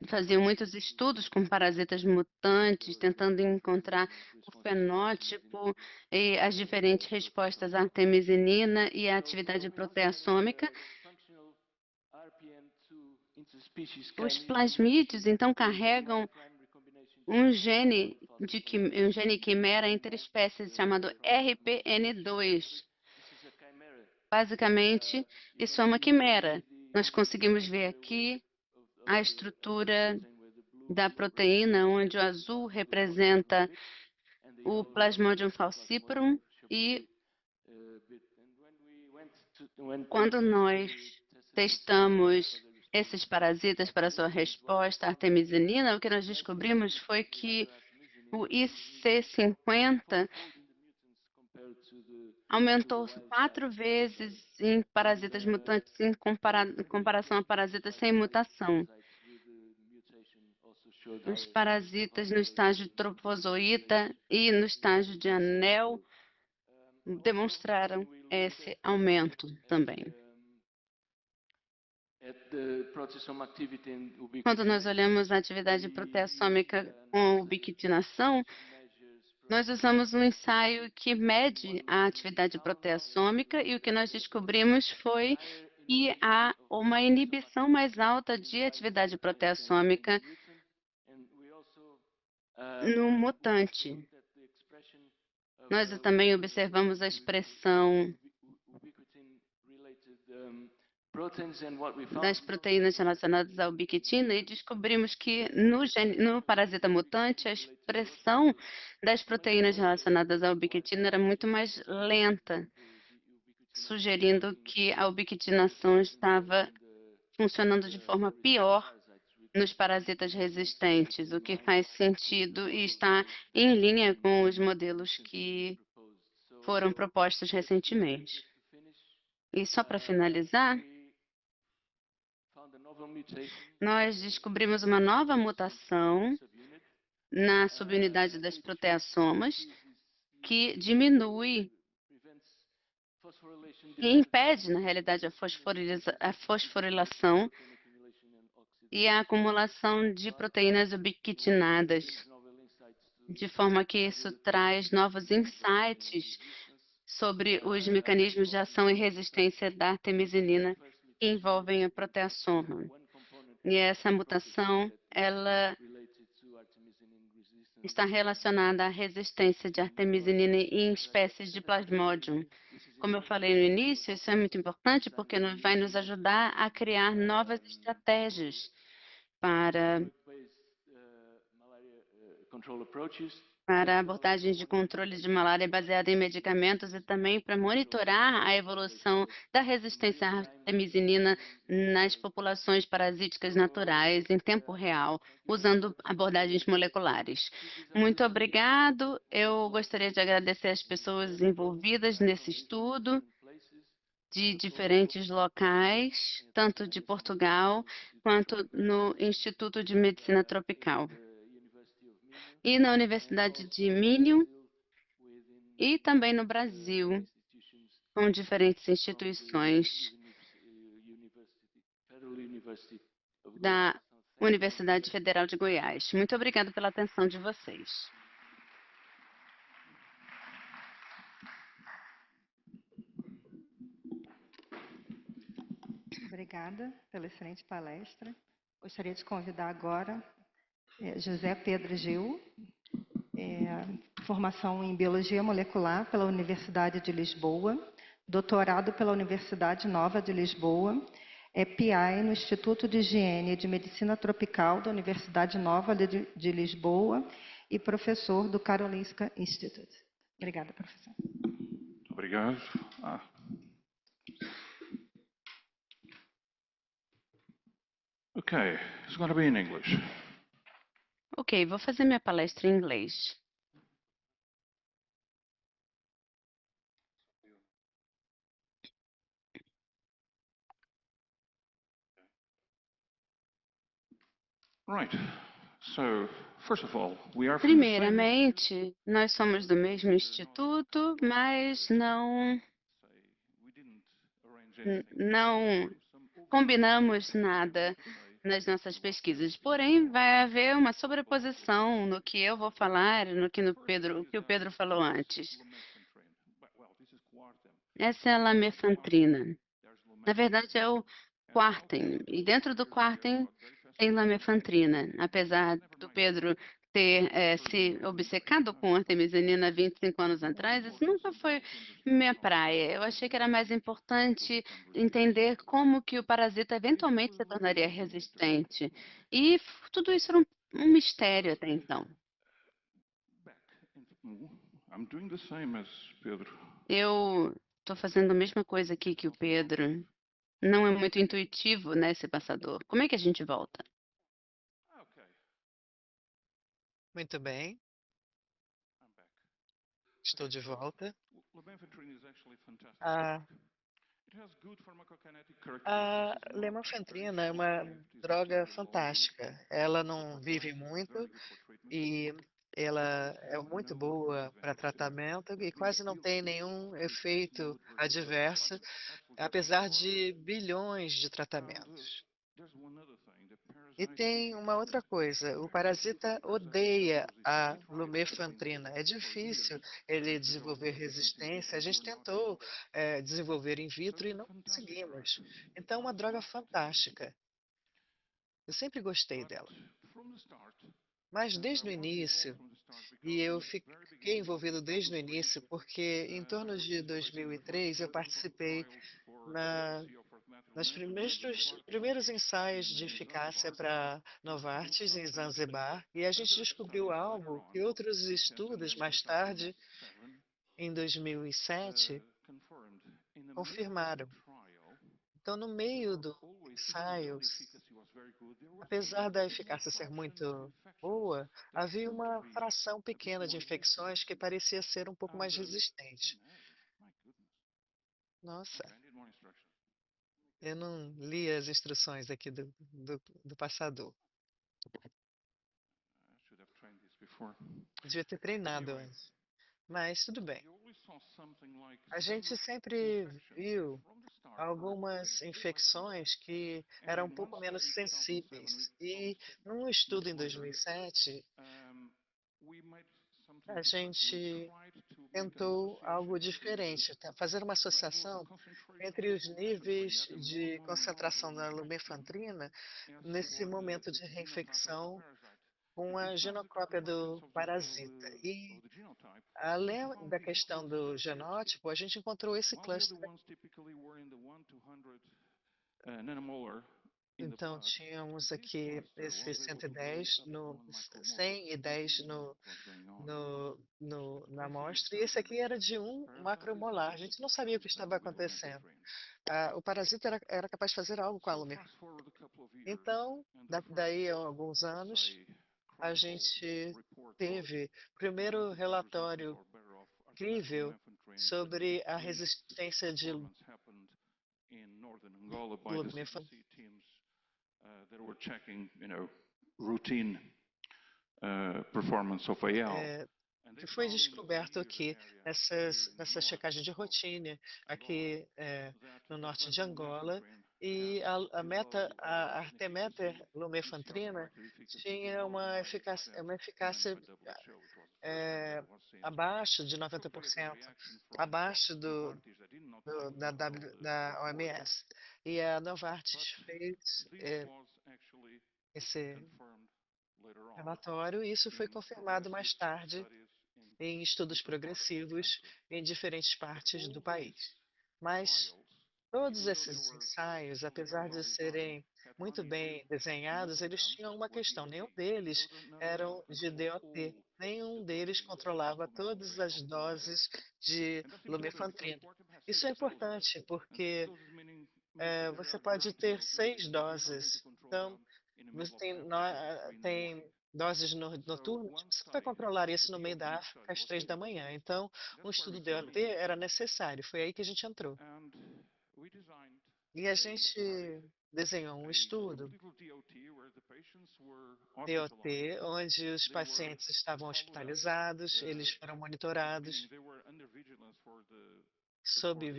faziam muitos estudos com parasitas mutantes, tentando encontrar o fenótipo e as diferentes respostas à artemisinina e à atividade proteassômica. Os plasmídeos, então, carregam um gene quimera interespécies chamado RPN2. Basicamente, isso é uma quimera. Nós conseguimos ver aqui a estrutura da proteína, onde o azul representa o Plasmodium falciparum e quando nós testamos esses parasitas para sua resposta à artemisinina, o que nós descobrimos foi que o IC50 aumentou 4 vezes em parasitas mutantes em comparação a parasitas sem mutação. Os parasitas no estágio trofozoíta e no estágio de anel demonstraram esse aumento também. Quando nós olhamos a atividade proteassômica com ubiquitinação, nós usamos um ensaio que mede a atividade proteassômica e o que nós descobrimos foi que há uma inibição mais alta de atividade proteassômica no mutante. Nós também observamos a expressão das proteínas relacionadas à ubiquitina e descobrimos que no parasita mutante a expressão das proteínas relacionadas à ubiquitina era muito mais lenta, sugerindo que a ubiquitinação estava funcionando de forma pior nos parasitas resistentes, o que faz sentido e está em linha com os modelos que foram propostos recentemente. E só para finalizar, nós descobrimos uma nova mutação na subunidade das proteassomas que diminui e impede, na realidade, a fosforilação e a acumulação de proteínas ubiquitinadas, de forma que isso traz novos insights sobre os mecanismos de ação e resistência da artemisinina que envolvem a proteasoma. E essa mutação, ela está relacionada à resistência de artemisinina em espécies de Plasmodium. Como eu falei no início, isso é muito importante porque vai nos ajudar a criar novas estratégias para abordagens de controle de malária baseada em medicamentos e também para monitorar a evolução da resistência à artemisinina nas populações parasíticas naturais em tempo real, usando abordagens moleculares. Muito obrigado. Eu gostaria de agradecer as pessoas envolvidas nesse estudo de diferentes locais, tanto de Portugal quanto no Instituto de Medicina Tropical e na Universidade de Minho e também no Brasil, com diferentes instituições da Universidade Federal de Goiás. Muito obrigada pela atenção de vocês. Obrigada pela excelente palestra. Gostaria de convidar agora José Pedro Gil, formação em Biologia Molecular pela Universidade de Lisboa, doutorado pela Universidade Nova de Lisboa, é PI no Instituto de Higiene e de Medicina Tropical da Universidade Nova de Lisboa e professor do Karolinska Institute. Obrigada, professor. Muito obrigado. Okay, it's going to be in English. Ok, vou fazer minha palestra em inglês. Right. So, first of all, we are from the same... Primeiramente, nós somos do mesmo instituto, mas não combinamos nada nas nossas pesquisas. Porém, vai haver uma sobreposição no que eu vou falar, no que o Pedro falou antes. Essa é a lamefantrina. Na verdade, é o quartem. E dentro do quartem tem lamefantrina. Apesar do Pedro ter se obcecado com artemisinina 25 anos atrás, isso nunca foi minha praia. Eu achei que era mais importante entender como que o parasita eventualmente se tornaria resistente. E tudo isso era um mistério até então. I'm doing the same as Pedro. Eu estou fazendo a mesma coisa aqui que o Pedro. Não é muito intuitivo, né, esse passador. Como é que a gente volta? Muito bem, estou de volta. A lemefantrina é uma droga fantástica. Ela não vive muito e ela é muito boa para tratamento e quase não tem nenhum efeito adverso, apesar de bilhões de tratamentos. E tem uma outra coisa, o parasita odeia a lumefantrina. É difícil ele desenvolver resistência. A gente tentou desenvolver in vitro e não conseguimos. Então, é uma droga fantástica. Eu sempre gostei dela. Mas desde o início, e eu fiquei envolvido desde o início, porque em torno de 2003 eu participei nos primeiros ensaios de eficácia para Novartis em Zanzibar, e a gente descobriu algo que outros estudos mais tarde, em 2007, confirmaram. Então, no meio do ensaio, apesar da eficácia ser muito boa, havia uma fração pequena de infecções que parecia ser um pouco mais resistente. Nossa, eu não li as instruções aqui do passador. Devia ter treinado antes. Mas tudo bem. A gente sempre viu algumas infecções que eram um pouco menos sensíveis. E num estudo em 2007, a gente tentou algo diferente, fazer uma associação entre os níveis de concentração da lumefantrina nesse momento de reinfecção com a genocópia do parasita. E, além da questão do genótipo, a gente encontrou esse cluster. Então, tínhamos aqui esse 110, 100 e 10 na amostra, e esse aqui era de 1 macromolar. A gente não sabia o que estava acontecendo. O parasita era capaz de fazer algo com a lumefantrina. Então, daí a alguns anos, a gente teve o primeiro relatório incrível sobre a resistência de lumefantrina. Que foi descoberto aqui nessa checagem de rotina aqui no norte de Angola, e a arteméter lumefantrina tinha uma eficácia abaixo de 90%, abaixo da OMS. E a Novartis fez esse relatório, e isso foi confirmado mais tarde em estudos progressivos em diferentes partes do país. Mas todos esses ensaios, apesar de serem muito bem desenhados, eles tinham uma questão: nenhum deles eram de DOT, nenhum deles controlava todas as doses de lumefantrina. Isso é importante porque você pode ter 6 doses. Então, você tem doses noturnas, você vai controlar isso no meio da África às 3 da manhã. Então, um estudo DOT era necessário, foi aí que a gente entrou. E a gente desenhou um estudo DOT, onde os pacientes estavam hospitalizados, eles foram monitorados sob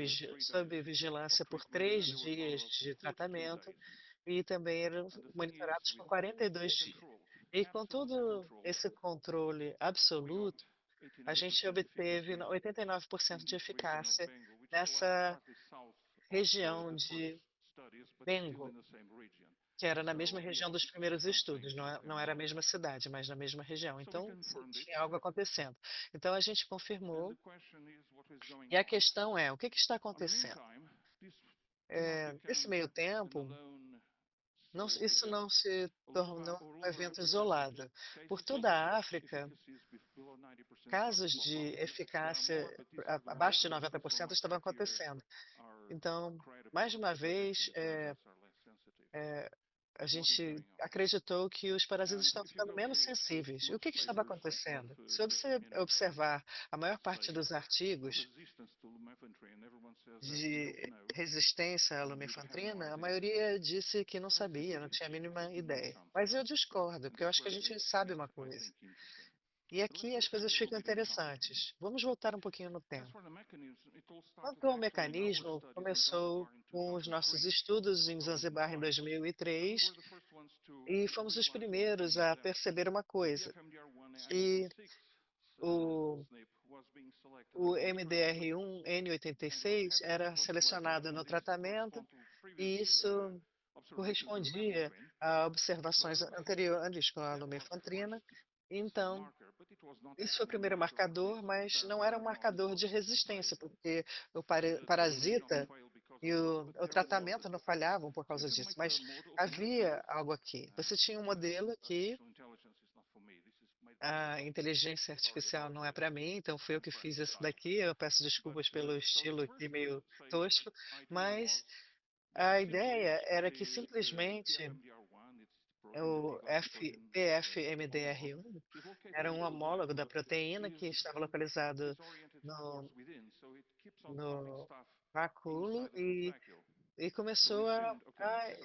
vigilância por 3 dias de tratamento, e também eram monitorados por 42 dias. E com todo esse controle absoluto, a gente obteve 89% de eficácia nessa região de Bengo, que era na mesma região dos primeiros estudos, não era a mesma cidade, mas na mesma região. Então, tinha algo acontecendo. Então, a gente confirmou, e a questão é, o que está acontecendo? Nesse meio tempo, isso não se tornou um evento isolado. Por toda a África, casos de eficácia abaixo de 90% estavam acontecendo. Então, mais de uma vez, a gente acreditou que os parasitas estavam ficando menos sensíveis. E o que estava acontecendo? Se você observar a maior parte dos artigos de resistência à lumefantrina, a maioria disse que não sabia, não tinha a mínima ideia. Mas eu discordo, porque eu acho que a gente sabe uma coisa. E aqui as coisas ficam interessantes. Vamos voltar um pouquinho no tempo. Quanto ao mecanismo, começou com os nossos estudos em Zanzibar em 2003, e fomos os primeiros a perceber uma coisa, que o MDR1 N86 era selecionado no tratamento, e isso correspondia a observações anteriores com a lumefantrina. Então, isso foi o primeiro marcador, mas não era um marcador de resistência, porque o parasita e o tratamento não falhavam por causa disso. Mas havia algo aqui. Você tinha um modelo que a inteligência artificial não é para mim, então foi eu que fiz isso daqui. Eu peço desculpas pelo estilo aqui meio tosco, mas a ideia era que simplesmente o PFMDR1 era um homólogo da proteína que estava localizado no vacúolo, e começou a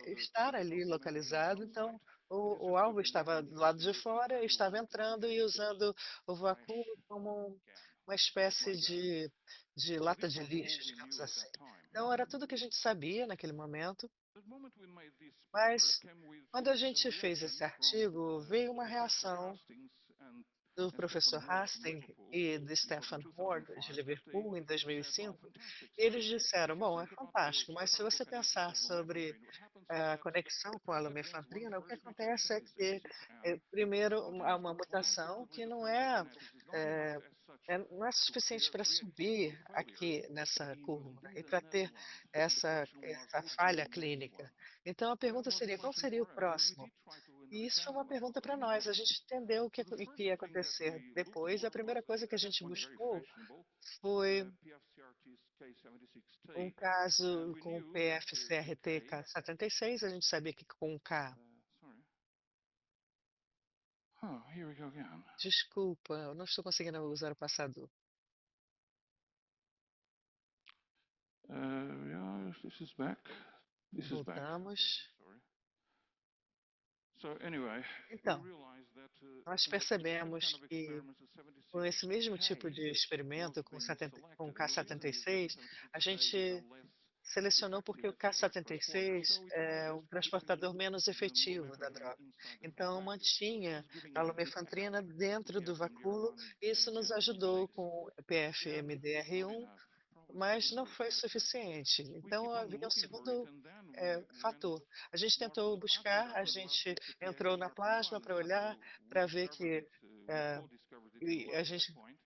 estar ali localizado. Então, o alvo estava do lado de fora, estava entrando e usando o vacúolo como uma espécie de lata de lixo, digamos assim. Então, era tudo que a gente sabia naquele momento. Mas, quando a gente fez esse artigo, veio uma reação do professor Hastings e de Stephen Ward, de Liverpool, em 2005, eles disseram, bom, é fantástico, mas se você pensar sobre a conexão com a lumefantrina, o que acontece é que, primeiro, há uma mutação que é, não é suficiente para subir aqui nessa curva e para ter essa falha clínica. Então, a pergunta seria, qual seria o próximo? E isso foi uma pergunta para nós. A gente entendeu o que ia acontecer depois. A primeira coisa que a gente buscou foi um caso com o PFCRT K76. A gente sabia que com o K. Oh, here we go again. Desculpa, eu não estou conseguindo usar o passador. Yeah, this is back. This is back. Voltamos. Sorry. So anyway, we Então, realized that nós with the same percebemos kind of que experiments as com esse mesmo tipo 76K de experimento was com, being 70, com o selected, and the reason is that the K76, a 76K is a gente less selecionou porque o effective transporter. K76 So it was é um just transportador putting menos the efetivo da lumefantrine droga. inside the Então, vacuole. It mantinha was giving a a good path lumefantrina to dentro do vacúolo, PFMDR1 e isso nos and ajudou mistakes. com o And this is not PFMDR1, enough. Probably mas somebody não will foi check that. suficiente. We Então, keep on havia um looking for it, segundo and then we went fator. A gente more to tentou the plasma buscar, a that was gente the entrou na plasma PFCRP1. para olhar, So we para ver discovered que it, we co-discovered it in the a lab at that gente point.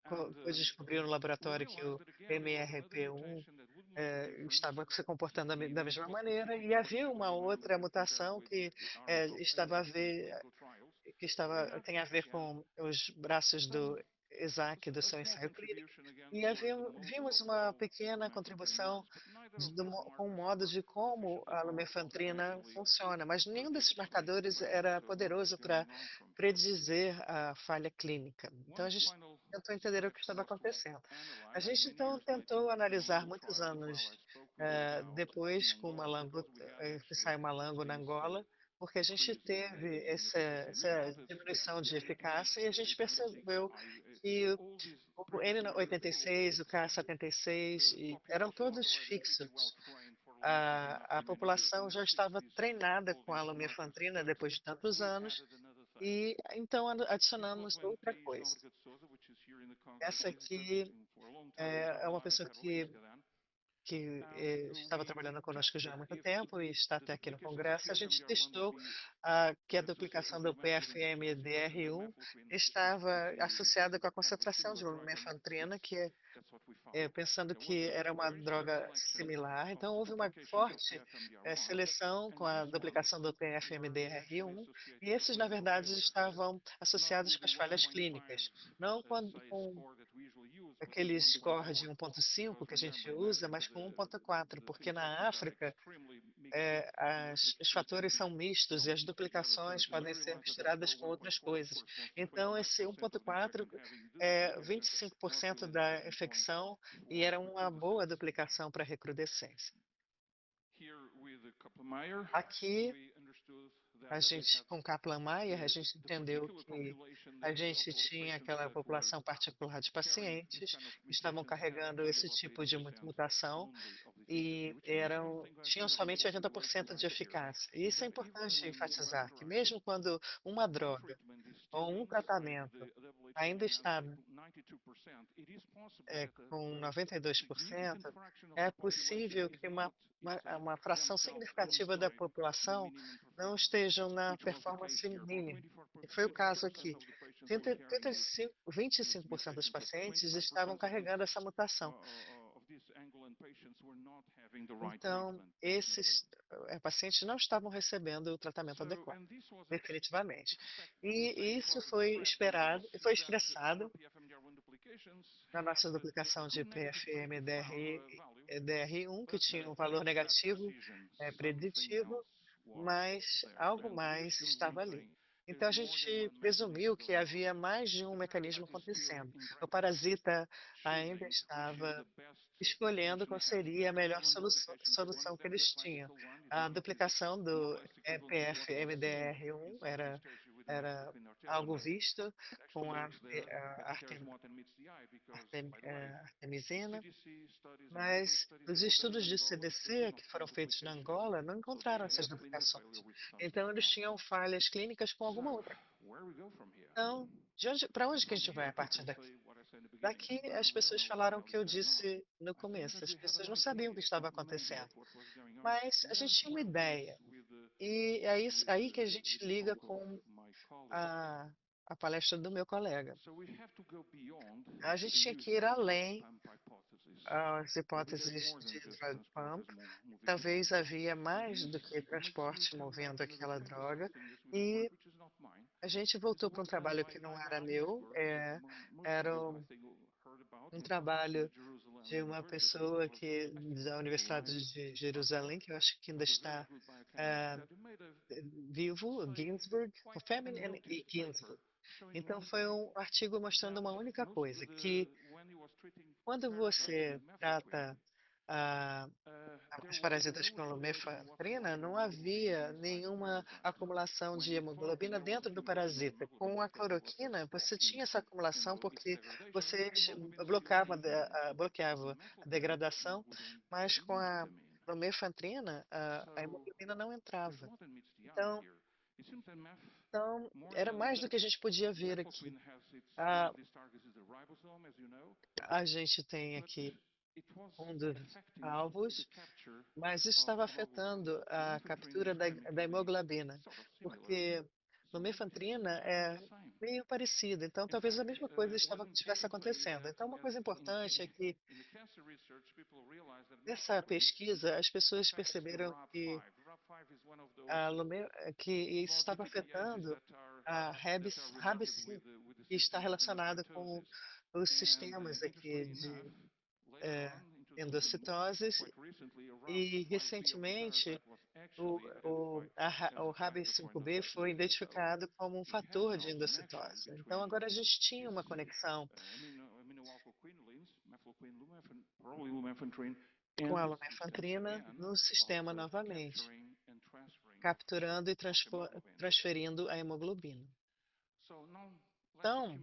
And descobriu no we laboratório que realized o that again there was another MRP1 mutation that would make a difference estava se comportando da in mesma what maneira, specific e havia properties uma when outra we compared mutação with the RNA-seq estava a in ver, clinical trials. So we have tem a ver again com os braços do Isaac, do a seu small ensaio clínico, contribution again e for the mode vimos uma of pequena contribuição lumefantrine use, but neither of those com o markers modo were de como sufficiently a powerful to lumefantrina actually funciona, mas nenhum desses predict clinical marcadores failure. era So what was poderoso going para wrong from here? predizer a falha clínica. Então a One gente final tentou entender o step que estava was to acontecendo. A analyze gente many então years later tentou in a analisar Lango muitos trial, the anos trial I spoke with you about depois in com uma Angola, Lango, because we had que actually saiu uma Lango na this Angola, porque a gente decrease teve in efficacy. We essa noticed diminuição de with eficácia, e a gente percebeu K76I, que all these o previously N86, o the K76, eram population was todos already pretty well fixos. trained for lumefantrine A after many years, população and já we fixed estava treinada all com a these markers. lumefantrina But depois de tantos we anos, added another thing. e então This was adicionamos when outra P. coisa. Jean-Robert Souza, which is here in the Congress, Essa visited aqui for a long time, é uma Zabalaya pessoa Karolinska then. estava We trabalhando conosco já há tested muito if tempo e está the até aqui no duplications of Congresso. A gente PFMDR1 would testou be que a associated duplicação with do lumefantrine concentration in PFMDR1 hemoglobin estava associada com a kind of a concentração similar de drug, and lumefantrina, that's what we found. pensando There was que era a uma very scarce droga selection similar. of Então, houve uma duplications of forte PFMDR1, seleção com and a these ones duplicação do were actually PFMDR1, e associated with esses, na clinical verdade, failure. estavam Not associados com with the as falhas 1.5 clínicas, não size com score that we usually use, but with aquele score de 1.4. 1.5 Because que a gente remember, in usa, Africa, mas com 1.4, the porque na phenotypes are África extremely mixed up. os Duplications can fatores be, são mistos e as many other duplicações things. And we podem ser realized that that misturadas score com outras 1.4 coisas. corresponds to Então, esse 25% of 1.4 infection having é duplicated 25% da morpholins in infecção e 0.4 era uma boa recrudescence. duplicação para recrudescência. Here with the Kaplan-Meier, Aqui, we understood a that it gente, had com Kaplan-Meier, a gente the entendeu particular que population a of gente tinha patients aquela that were população particular de carrying this pacientes kind of que estavam mutations had carregando only esse about tipo de 80% mutação only of the efficacy, e which means one thing I tinham find very somente important to 80% de recognize here eficácia. E is isso é that even importante when we were enfatizar, que characterizing mesmo quando uma one droga treatment is still ou um inside tratamento the WHO ainda está 92%, it is possible that com a significant 92%, fraction of é the population possível is que not itself uma fração themselves significativa da inside the população minimum não performance, estejam na which was the case performance here. For mínima. E foi o 24%, caso 20% aqui. of the patients were carrying these 25% dos mutations, but pacientes 25% estavam carregando essa mutação. of these Angolan patients were not having the right Então, treatment, definitely. esses pacientes não estavam recebendo o tratamento So, adequado, and this was definitivamente. let's say, E isso foi expressed esperado, foi that our expressado PFMDR1 duplications na had nossa this duplicação de good negative predictive value, PFM-DR1, que but tinha um valor having said negativo precision, something preditivo, else was mas there. algo And we mais assumed one estava ali. thing, Então there's a more than gente one mechanism presumiu que going on. havia mais de um The mecanismo parasite is still acontecendo. in O practice parasita ainda choosing which is estava the best escolhendo solution qual having seria a melhor excellent duplication to one of solução que them, the eles tinham. classical one, it A was looking duplicação more do or less equivalent to what was seen in PFMDR1 Southeast Asia with the era methylphenol algo artemisinin. visto com Actually, the scarce mote meets the eye because, by the way, artemisina, CDC studies and Anglo mas studies that os were done in estudos de Angola, they could CDC not que foram find feitos na duplications. Angola não So they encontraram essas had clinical duplicações. failure with Então, something eles else. tinham falhas clínicas com So alguma outra Então, para onde que a gente vai a partir daqui? Daqui, as pessoas falaram o que eu disse no começo. As pessoas não sabiam o que estava acontecendo, mas a gente tinha uma ideia. E é isso, aí que a gente liga com a, a palestra do meu colega. A gente tinha que ir além das hipóteses de drug pump. Talvez havia mais do que transporte movendo aquela droga. E a gente voltou para um trabalho que não era meu, era um trabalho de uma pessoa da Universidade de Jerusalém, que eu acho que ainda está eh, vivo, Ginsburg, o Femin e Ginsburg. Então, foi um artigo mostrando uma única coisa, que quando você trata ah, as parasitas com lumefantrina, não havia nenhuma acumulação de hemoglobina dentro do parasita. Com a cloroquina, você tinha essa acumulação porque você bloqueava a degradação, mas com a lumefantrina, a hemoglobina não entrava. Então, era mais do que a gente podia ver aqui. A, a gente tem aqui um dos alvos, mas isso estava afetando a captura da hemoglobina, porque lumefantrina é meio parecida, então talvez a mesma coisa estivesse acontecendo. Então, uma coisa importante é que nessa pesquisa as pessoas perceberam que que isso estava afetando a RAB5, que está relacionada com os sistemas aqui de endocitoses, e recentemente o RAB5B foi identificado como um fator de endocitose. Então agora a gente tinha uma conexão com a lumefantrina no sistema novamente, capturando e transferindo a hemoglobina. Então,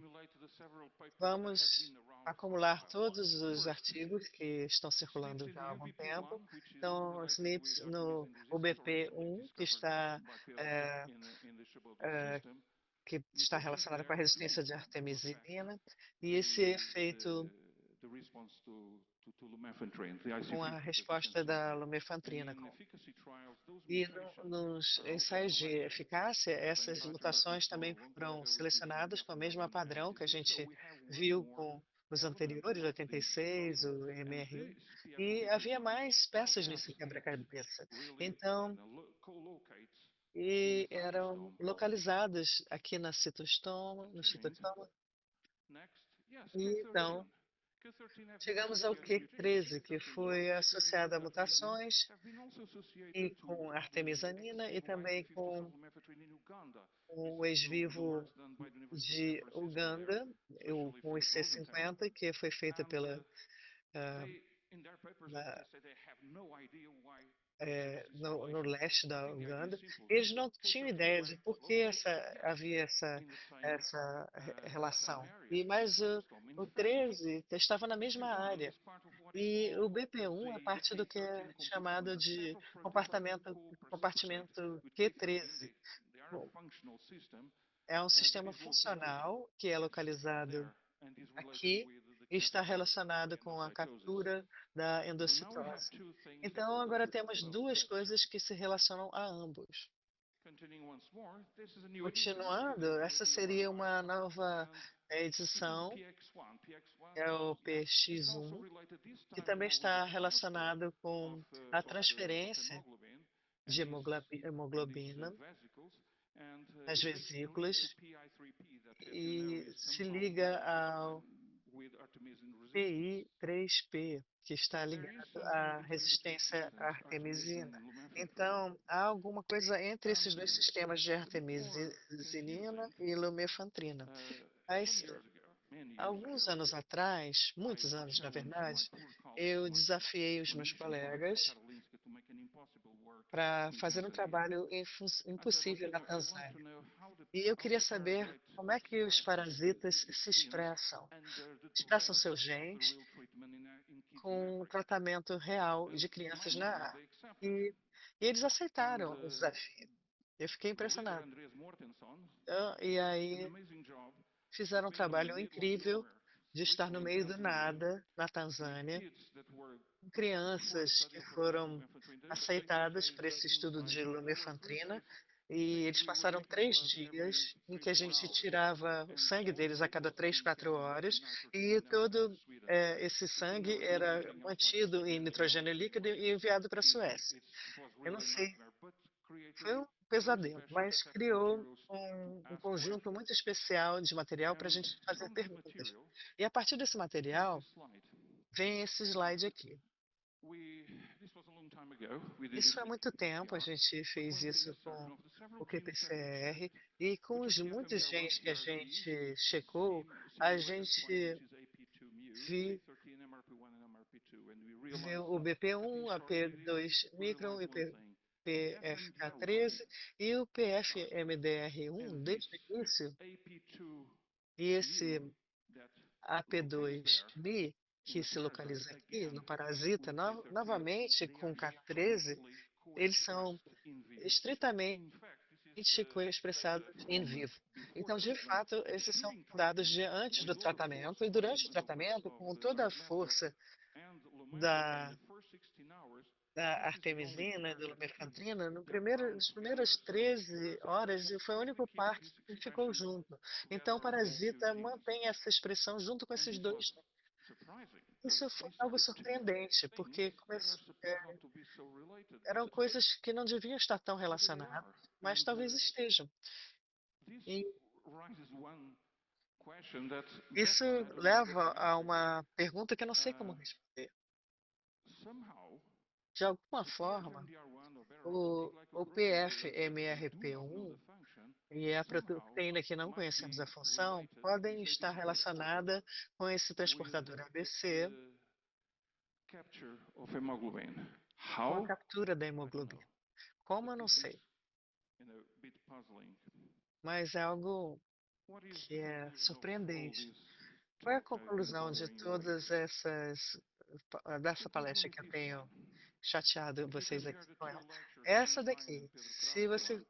vamos acumular todos os artigos que estão circulando já há algum tempo. Então, os SNPs no UBP1, que está relacionado com a resistência de artemisina, e esse efeito com a resposta da lumefantrina. E nos ensaios de eficácia, essas mutações também foram selecionadas com o mesmo padrão que a gente viu com os anteriores, 86, o MRI, e havia mais peças nesse quebra-cabeça. Então, e eram localizadas aqui no citostoma. E então, chegamos ao Q13, que foi associado a mutações e com artemisanina e também com o ex-vivo de Uganda, com o IC50, que foi feita ah, na- no leste da Uganda. Eles não tinham ideia de por que havia essa relação. Mas o 13 estava na mesma área. E o BP1 é parte do que é chamado de compartimento Q13. É um sistema funcional que é localizado aqui e está relacionado com a captura da endocitose. Então, agora temos duas coisas que se relacionam a ambos. Continuando, essa seria uma nova edição, é o PX1, que também está relacionado com a transferência de hemoglobina nas vesículas e se liga ao PI3P, que está ligado à resistência à artemisina. Então, há alguma coisa entre esses dois sistemas de artemisinina e lumefantrina. Mas, alguns anos atrás, muitos anos na verdade, eu desafiei os meus colegas para fazer um trabalho impossível na Tanzânia. E eu queria saber como é que os parasitas se expressam. Expressam seus genes com um tratamento real de crianças na África. E eles aceitaram o desafio. Eu fiquei impressionado. E aí fizeram um trabalho incrível de estar no meio do nada, na Tanzânia, com crianças que foram aceitadas para esse estudo de lumefantrina. E eles passaram 3 dias em que a gente tirava o sangue deles a cada 3, 4 horas, e todo esse sangue era mantido em nitrogênio líquido e enviado para a Suécia. Eu não sei, foi um pesadelo, mas criou um conjunto muito especial de material para a gente fazer perguntas. E a partir desse material, vem esse slide aqui. Isso há muito tempo, a gente fez isso com o qPCR, e com os muitos genes que a gente checou, a gente viu o BP1, a P2 micron, e PFK13 e o PFMDR1 desde o início. E esse AP2B, que se localiza aqui no parasita, novamente com K13, eles são estritamente expressados in vivo. Então, de fato, esses são dados de antes do tratamento, e durante o tratamento, com toda a força da artemisina, da lumefantrina, nas primeiras 13 horas, foi o único par que ficou junto. Então, o parasita mantém essa expressão junto com esses dois. Isso foi algo surpreendente, porque eram coisas que não deviam estar tão relacionadas, mas talvez estejam. E isso leva a uma pergunta que eu não sei como responder. De alguma forma, o PFMRP1 e a proteína que não conhecemos a função podem estar relacionadas com esse transportador ABC, com a captura da hemoglobina. Como eu não sei, mas é algo que é surpreendente. Qual é a conclusão de todas dessa palestra que eu tenho chateado vocês aqui com ela? Essa daqui, se você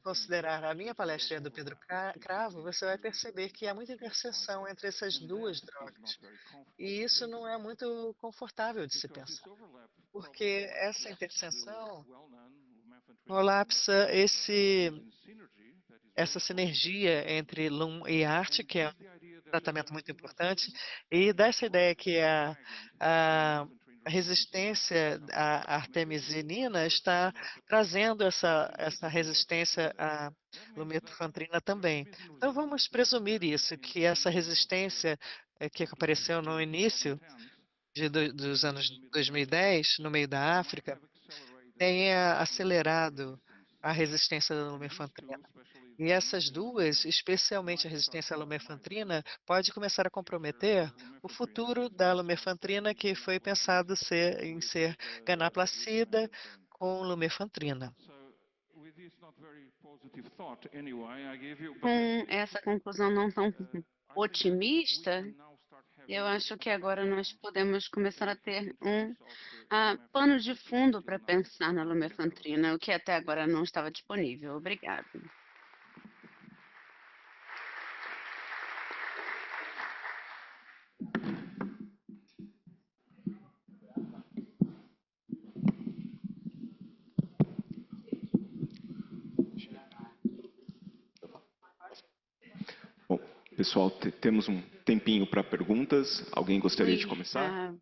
considerar a minha palestra e a do Pedro Cravo, você vai perceber que há muita interseção entre essas duas drogas. E isso não é muito confortável de se pensar, porque essa interseção colapsa essa sinergia entre LUM e ART, que é um tratamento muito importante, e dessa ideia que a resistência à artemisinina está trazendo essa resistência à lumefantrina também. Então, vamos presumir isso, que essa resistência que apareceu no início dos anos 2010, no meio da África, tenha acelerado a resistência da lumefantrina. E essas duas, especialmente a resistência à lumefantrina, pode começar a comprometer o futuro da lumefantrina, que foi pensado em ser ganaplacida com lumefantrina. Com essa conclusão não tão otimista, eu acho que agora nós podemos começar a ter um pano de fundo para pensar na lumefantrina, o que até agora não estava disponível. Obrigada. Bom, pessoal, temos um tempinho para perguntas. Alguém gostaria de começar?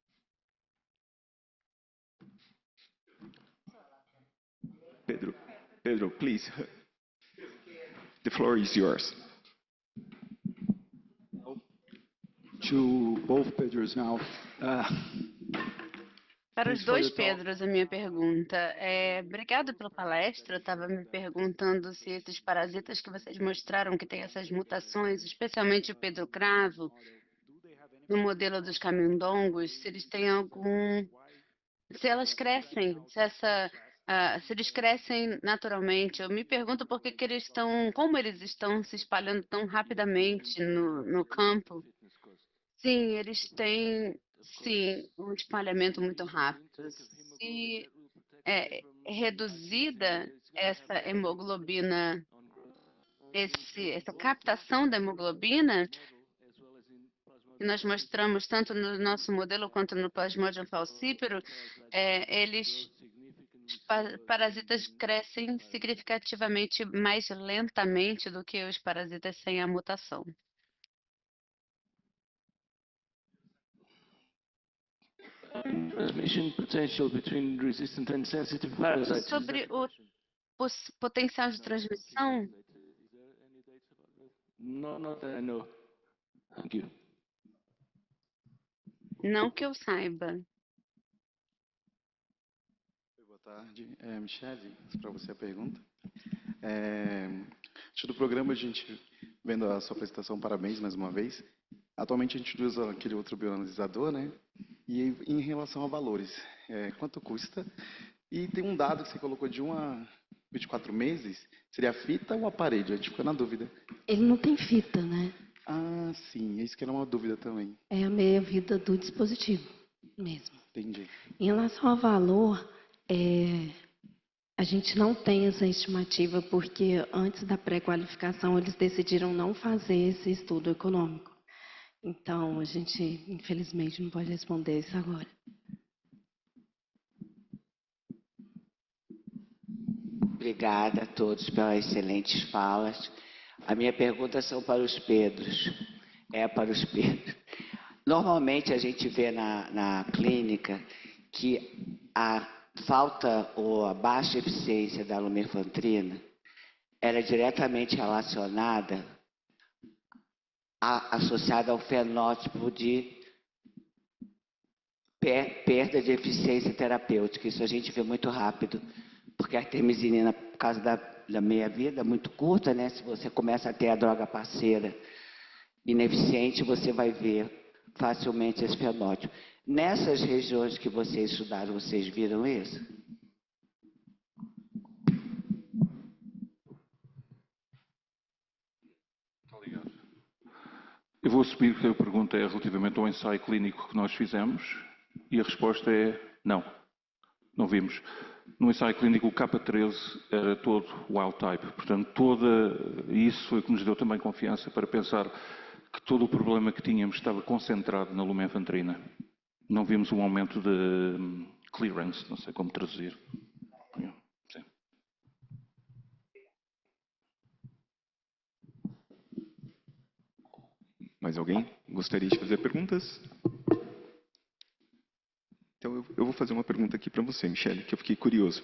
Pedro, please. The floor is yours. To both Pedros now. Para os dois Pedros, a minha pergunta é: obrigado pela palestra. Eu estava me perguntando se esses parasitas que vocês mostraram que têm essas mutações, especialmente o Pedro Cravo, no modelo dos camundongos, se eles têm se elas crescem, se eles crescem naturalmente. Eu me pergunto por que como eles estão se espalhando tão rapidamente no campo. Sim, eles têm, sim, um espalhamento muito rápido. Se é reduzida essa hemoglobina, essa captação da hemoglobina, que nós mostramos tanto no nosso modelo quanto no Plasmodium falciparum, parasitas crescem significativamente mais lentamente do que os parasitas sem a mutação. Transmission potential between resistant and sensitive parasites. Sobre o potencial de transmissão, No, not that I know. Thank you. não que eu saiba. Boa tarde. Michele, para você a pergunta. Antes do programa, a gente, vendo a sua apresentação, parabéns mais uma vez. Atualmente a gente usa aquele outro bioanalisador, né? E em relação a valores, quanto custa? E tem um dado que você colocou de 1 a 24 meses, seria a fita ou o aparelho? A gente ficou na dúvida. Ele não tem fita, né? Ah, sim, isso que era uma dúvida também. É a meia-vida do dispositivo mesmo. Entendi. Em relação ao valor, a gente não tem essa estimativa porque antes da pré-qualificação eles decidiram não fazer esse estudo econômico. Então, a gente, infelizmente, não pode responder isso agora. Obrigada a todos pelas excelentes falas. A minha pergunta são para os Pedros. Para os Pedros. Normalmente a gente vê na clínica que a falta ou a baixa eficiência da lumefantrina era diretamente relacionada, associada ao fenótipo de perda de eficiência terapêutica. Isso a gente vê muito rápido, porque a artemisinina, por causa da meia-vida muito curta, né? Se você começa a ter a droga parceira ineficiente, você vai ver facilmente esse fenótipo. Nessas regiões que vocês estudaram, vocês viram isso? Obrigado. Eu vou assumir que a pergunta é relativamente ao ensaio clínico que nós fizemos e a resposta é não. Não vimos. No ensaio clínico, o K13 era todo wild type. Portanto, isso foi o que nos deu também confiança para pensar que todo o problema que tínhamos estava concentrado na lumefantrina. Não vimos um aumento de clearance, não sei como traduzir. Sim. Mais alguém gostaria de fazer perguntas? Então, eu vou fazer uma pergunta aqui para você, Michele, que eu fiquei curioso.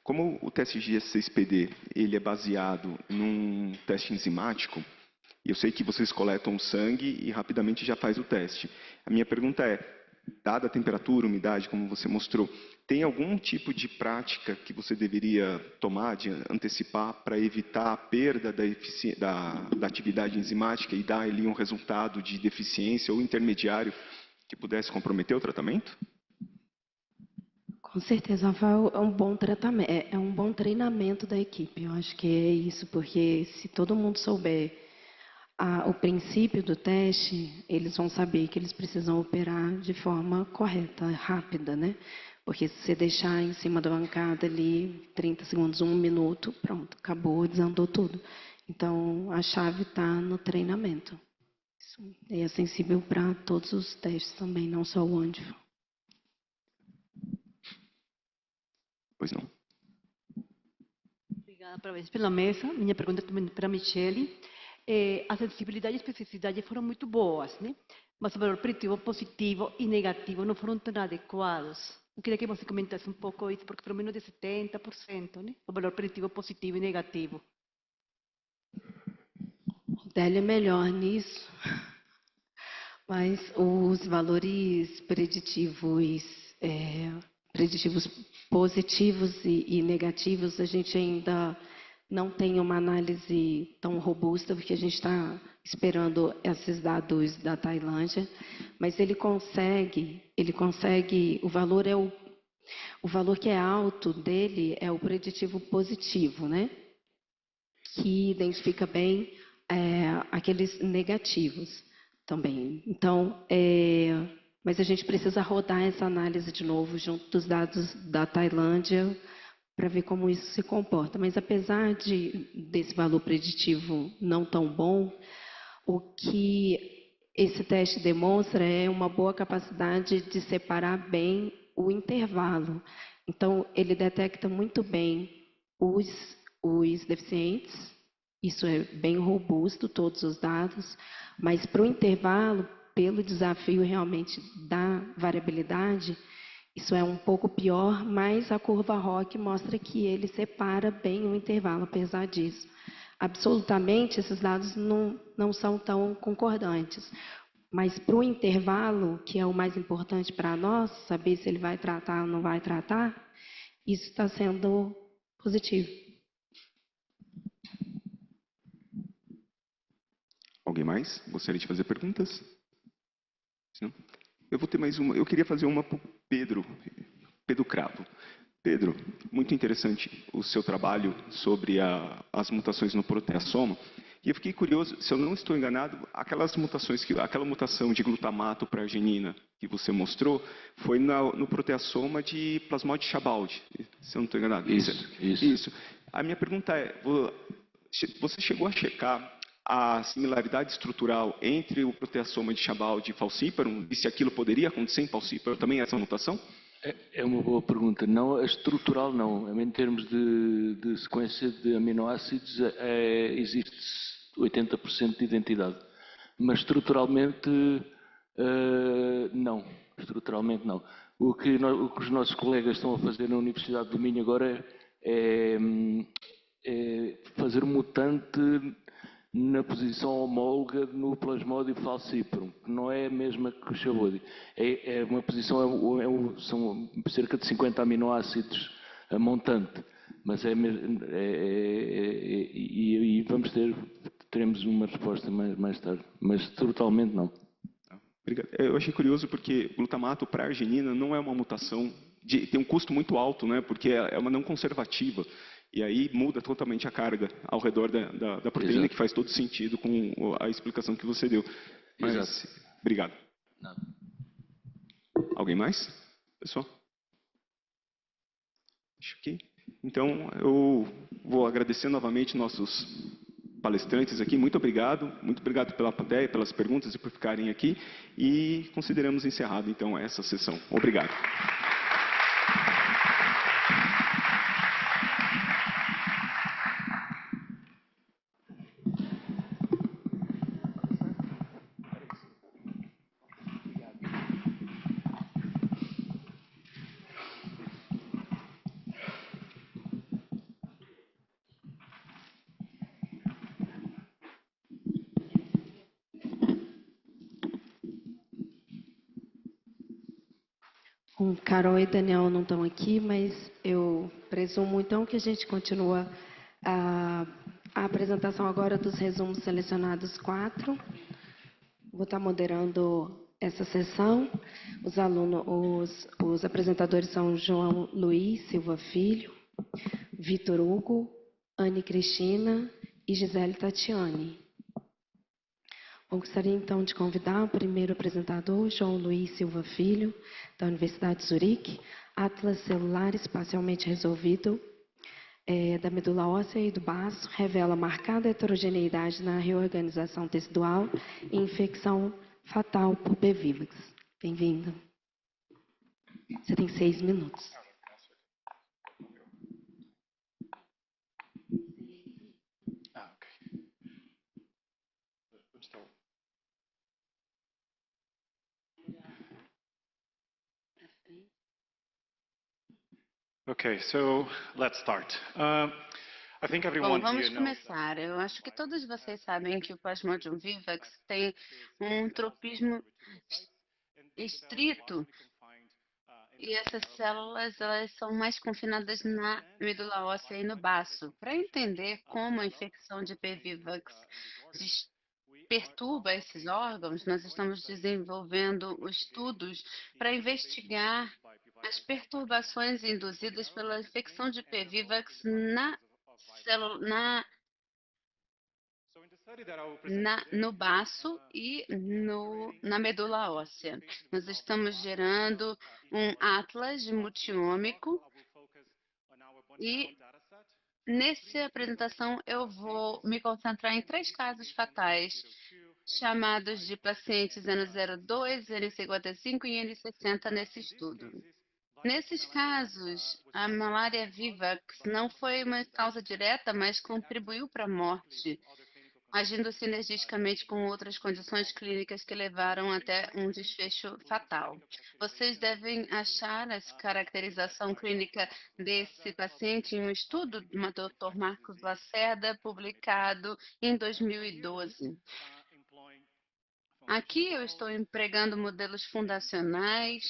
Como o teste GS6PD ele é baseado num teste enzimático, eu sei que vocês coletam o sangue e rapidamente já faz o teste. A minha pergunta é, dada a temperatura, umidade, como você mostrou, tem algum tipo de prática que você deveria tomar, de antecipar, para evitar a perda da atividade enzimática e dar ali um resultado de deficiência ou intermediário que pudesse comprometer o tratamento? Com certeza, Rafael, é um bom tratamento, é um bom treinamento da equipe. Eu acho que é isso, porque se todo mundo souber o princípio do teste, eles vão saber que eles precisam operar de forma correta, rápida, né? Porque se você deixar em cima da bancada ali 30 segundos, 1 minuto, pronto, acabou, desandou tudo. Então, a chave está no treinamento. Isso é sensível para todos os testes também, não só o Andifo. Pois não. Obrigada, parabéns pela mesa. Minha pergunta também para a Michele. A sensibilidade e especificidade foram muito boas, né? Mas o valor preditivo positivo e negativo não foram tão adequados. Eu queria que você comentasse um pouco isso, porque pelo menos de 70%, né? O valor preditivo positivo e negativo. O Délio é melhor nisso, mas os valores preditivos positivos e negativos, a gente ainda não tem uma análise tão robusta, porque a gente está esperando esses dados da Tailândia, mas ele consegue, o valor que é alto dele é o preditivo positivo, né? Que identifica bem aqueles negativos também. Então, mas a gente precisa rodar essa análise de novo junto dos dados da Tailândia para ver como isso se comporta. Mas apesar desse valor preditivo não tão bom, o que esse teste demonstra é uma boa capacidade de separar bem o intervalo. Então, ele detecta muito bem os deficientes, isso é bem robusto, todos os dados, mas para o intervalo, pelo desafio realmente da variabilidade, isso é um pouco pior, mas a curva ROC mostra que ele separa bem o intervalo, apesar disso. Absolutamente, esses dados não são tão concordantes. Mas para o intervalo, que é o mais importante para nós, saber se ele vai tratar ou não vai tratar, isso está sendo positivo. Alguém mais gostaria de fazer perguntas? Sim. Eu vou ter mais uma. Eu queria fazer uma para o Pedro Cravo. Pedro, muito interessante o seu trabalho sobre as mutações no proteasoma. E eu fiquei curioso, se eu não estou enganado, aquelas mutações, aquela mutação de glutamato para arginina que você mostrou, foi no proteasoma de plasmode Chabaldi, se eu não estou enganado. Isso. A minha pergunta é, você chegou a checar a similaridade estrutural entre o proteasoma de Chabaldi e falciparum, e se aquilo poderia acontecer em falciparum também, essa mutação? É uma boa pergunta. Não, a estrutural não. Em termos de sequência de aminoácidos, existe 80% de identidade. Mas estruturalmente, não. Estruturalmente não. O que os nossos colegas estão a fazer na Universidade do Minho agora é fazer um mutante na posição homóloga no plasmódio falciparum, que não é a mesma que o Chabaldi. É uma posição, são cerca de 50 aminoácidos a montante, mas e teremos uma resposta mais tarde, mas totalmente não. Obrigado. Eu achei curioso porque glutamato para arginina não é uma mutação, tem um custo muito alto, né? Porque é uma não conservativa. E aí muda totalmente a carga ao redor da proteína, Exato. Que faz todo sentido com a explicação que você deu. Mas, Exato. Obrigado. Não. Alguém mais? Pessoal? Acho que... Então, eu vou agradecer novamente nossos palestrantes aqui. Muito obrigado pela plateia, pelas perguntas e por ficarem aqui. E consideramos encerrado, então, essa sessão. Obrigado. O Carol e Daniel não estão aqui, mas eu presumo então que a gente continua a apresentação agora dos resumos selecionados 4. Vou estar moderando essa sessão. Os apresentadores são João Luiz Silva Filho, Vitor Hugo, Anne Cristina e Gisele Tatiane. Eu gostaria então de convidar o primeiro apresentador, João Luiz Silva Filho, da Universidade de Zurique, Atlas Celular Espacialmente Resolvido, da medula óssea e do baço, revela marcada heterogeneidade na reorganização tecidual e infecção fatal por B-Vivax. Bem-vindo. Você tem 6 minutos. Okay, so let's start. I think everyone Bom, vamos here knows começar. Eu acho que todos vocês sabem que o Plasmodium vivax tem um tropismo estrito e essas células elas são mais confinadas na medula óssea e no baço. Para entender como a infecção de P. vivax perturba esses órgãos, nós estamos desenvolvendo estudos para investigar as perturbações induzidas pela infecção de P. vivax no baço e na medula óssea. Nós estamos gerando um atlas multiômico E nessa apresentação eu vou me concentrar em 3 casos fatais, chamados de pacientes N02, N55 e N60 nesse estudo. Nesses casos, a malária vivax não foi uma causa direta, mas contribuiu para a morte, agindo sinergisticamente com outras condições clínicas que levaram até um desfecho fatal. Vocês devem achar a caracterização clínica desse paciente em um estudo do Dr. Marcos Lacerda, publicado em 2012. Aqui eu estou empregando modelos fundacionais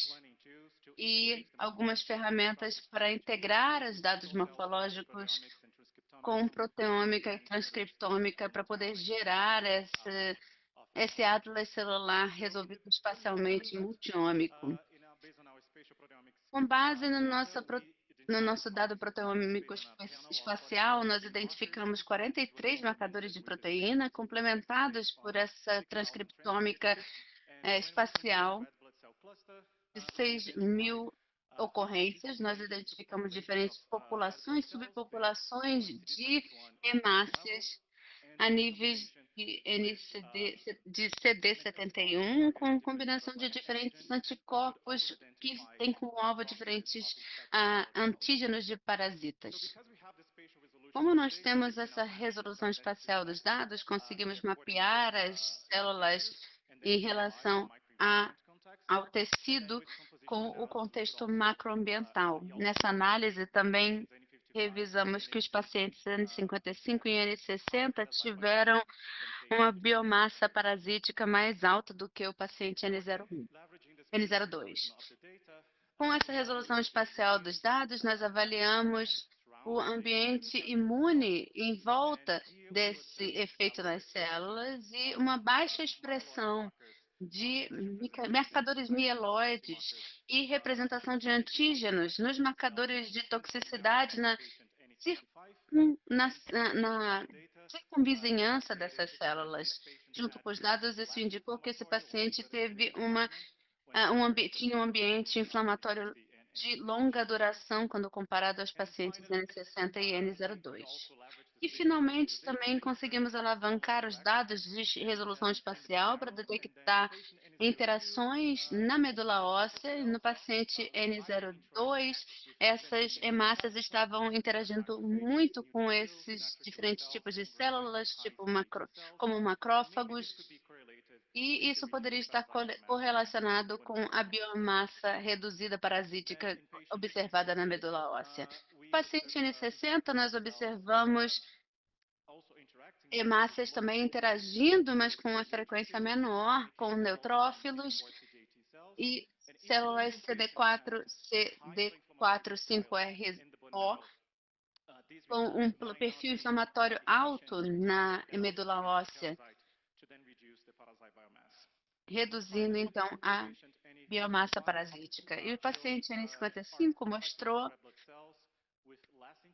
e algumas ferramentas para integrar os dados morfológicos com proteômica e transcriptômica para poder gerar esse atlas celular resolvido espacialmente multiômico. Com base no nosso dado proteômico espacial, nós identificamos 43 marcadores de proteína complementados por essa transcriptômica espacial de 6.000 ocorrências. Nós identificamos diferentes populações, subpopulações de hemácias a níveis de CD71, com combinação de diferentes anticorpos que têm como alvo diferentes antígenos de parasitas. Como nós temos essa resolução espacial dos dados, conseguimos mapear as células em relação ao tecido com o contexto macroambiental. Nessa análise, também revisamos que os pacientes N55 e N60 tiveram uma biomassa parasítica mais alta do que o paciente N02. Com essa resolução espacial dos dados, nós avaliamos o ambiente imune em volta desse efeito nas células e uma baixa expressão de marcadores mieloides e representação de antígenos nos marcadores de toxicidade na circunvizinhança dessas células. Junto com os dados, isso indicou que esse paciente teve tinha um ambiente inflamatório de longa duração quando comparado aos pacientes N60 e N02. E, finalmente, também conseguimos alavancar os dados de resolução espacial para detectar interações na medula óssea. No paciente N02, essas hemácias estavam interagindo muito com esses diferentes tipos de células, como macrófagos, e isso poderia estar correlacionado com a biomassa reduzida parasítica observada na medula óssea. No paciente N60, nós observamos hemácias também interagindo, mas com uma frequência menor, com neutrófilos e células CD4, CD4-5RO, com um perfil inflamatório alto na medula óssea, reduzindo, então, a biomassa parasítica. E o paciente N55 mostrou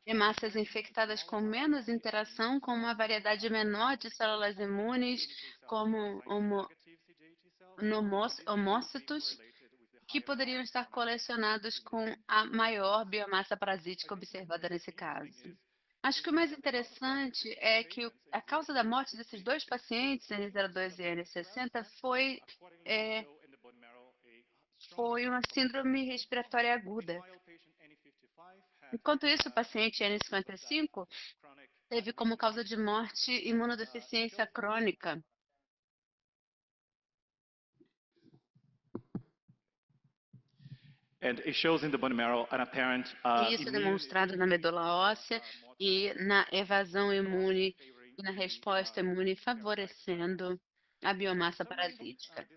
hemácias infectadas com menos interação, com uma variedade menor de células imunes, como homócitos, que poderiam estar colecionados com a maior biomassa parasítica observada nesse caso. Acho que o mais interessante é que a causa da morte desses 2 pacientes, N02 e N60, foi uma síndrome respiratória aguda. Enquanto isso, o paciente N55 teve como causa de morte imunodeficiência crônica. E isso é demonstrado na medula óssea e na evasão imune e na resposta imune, favorecendo a biomassa parasítica.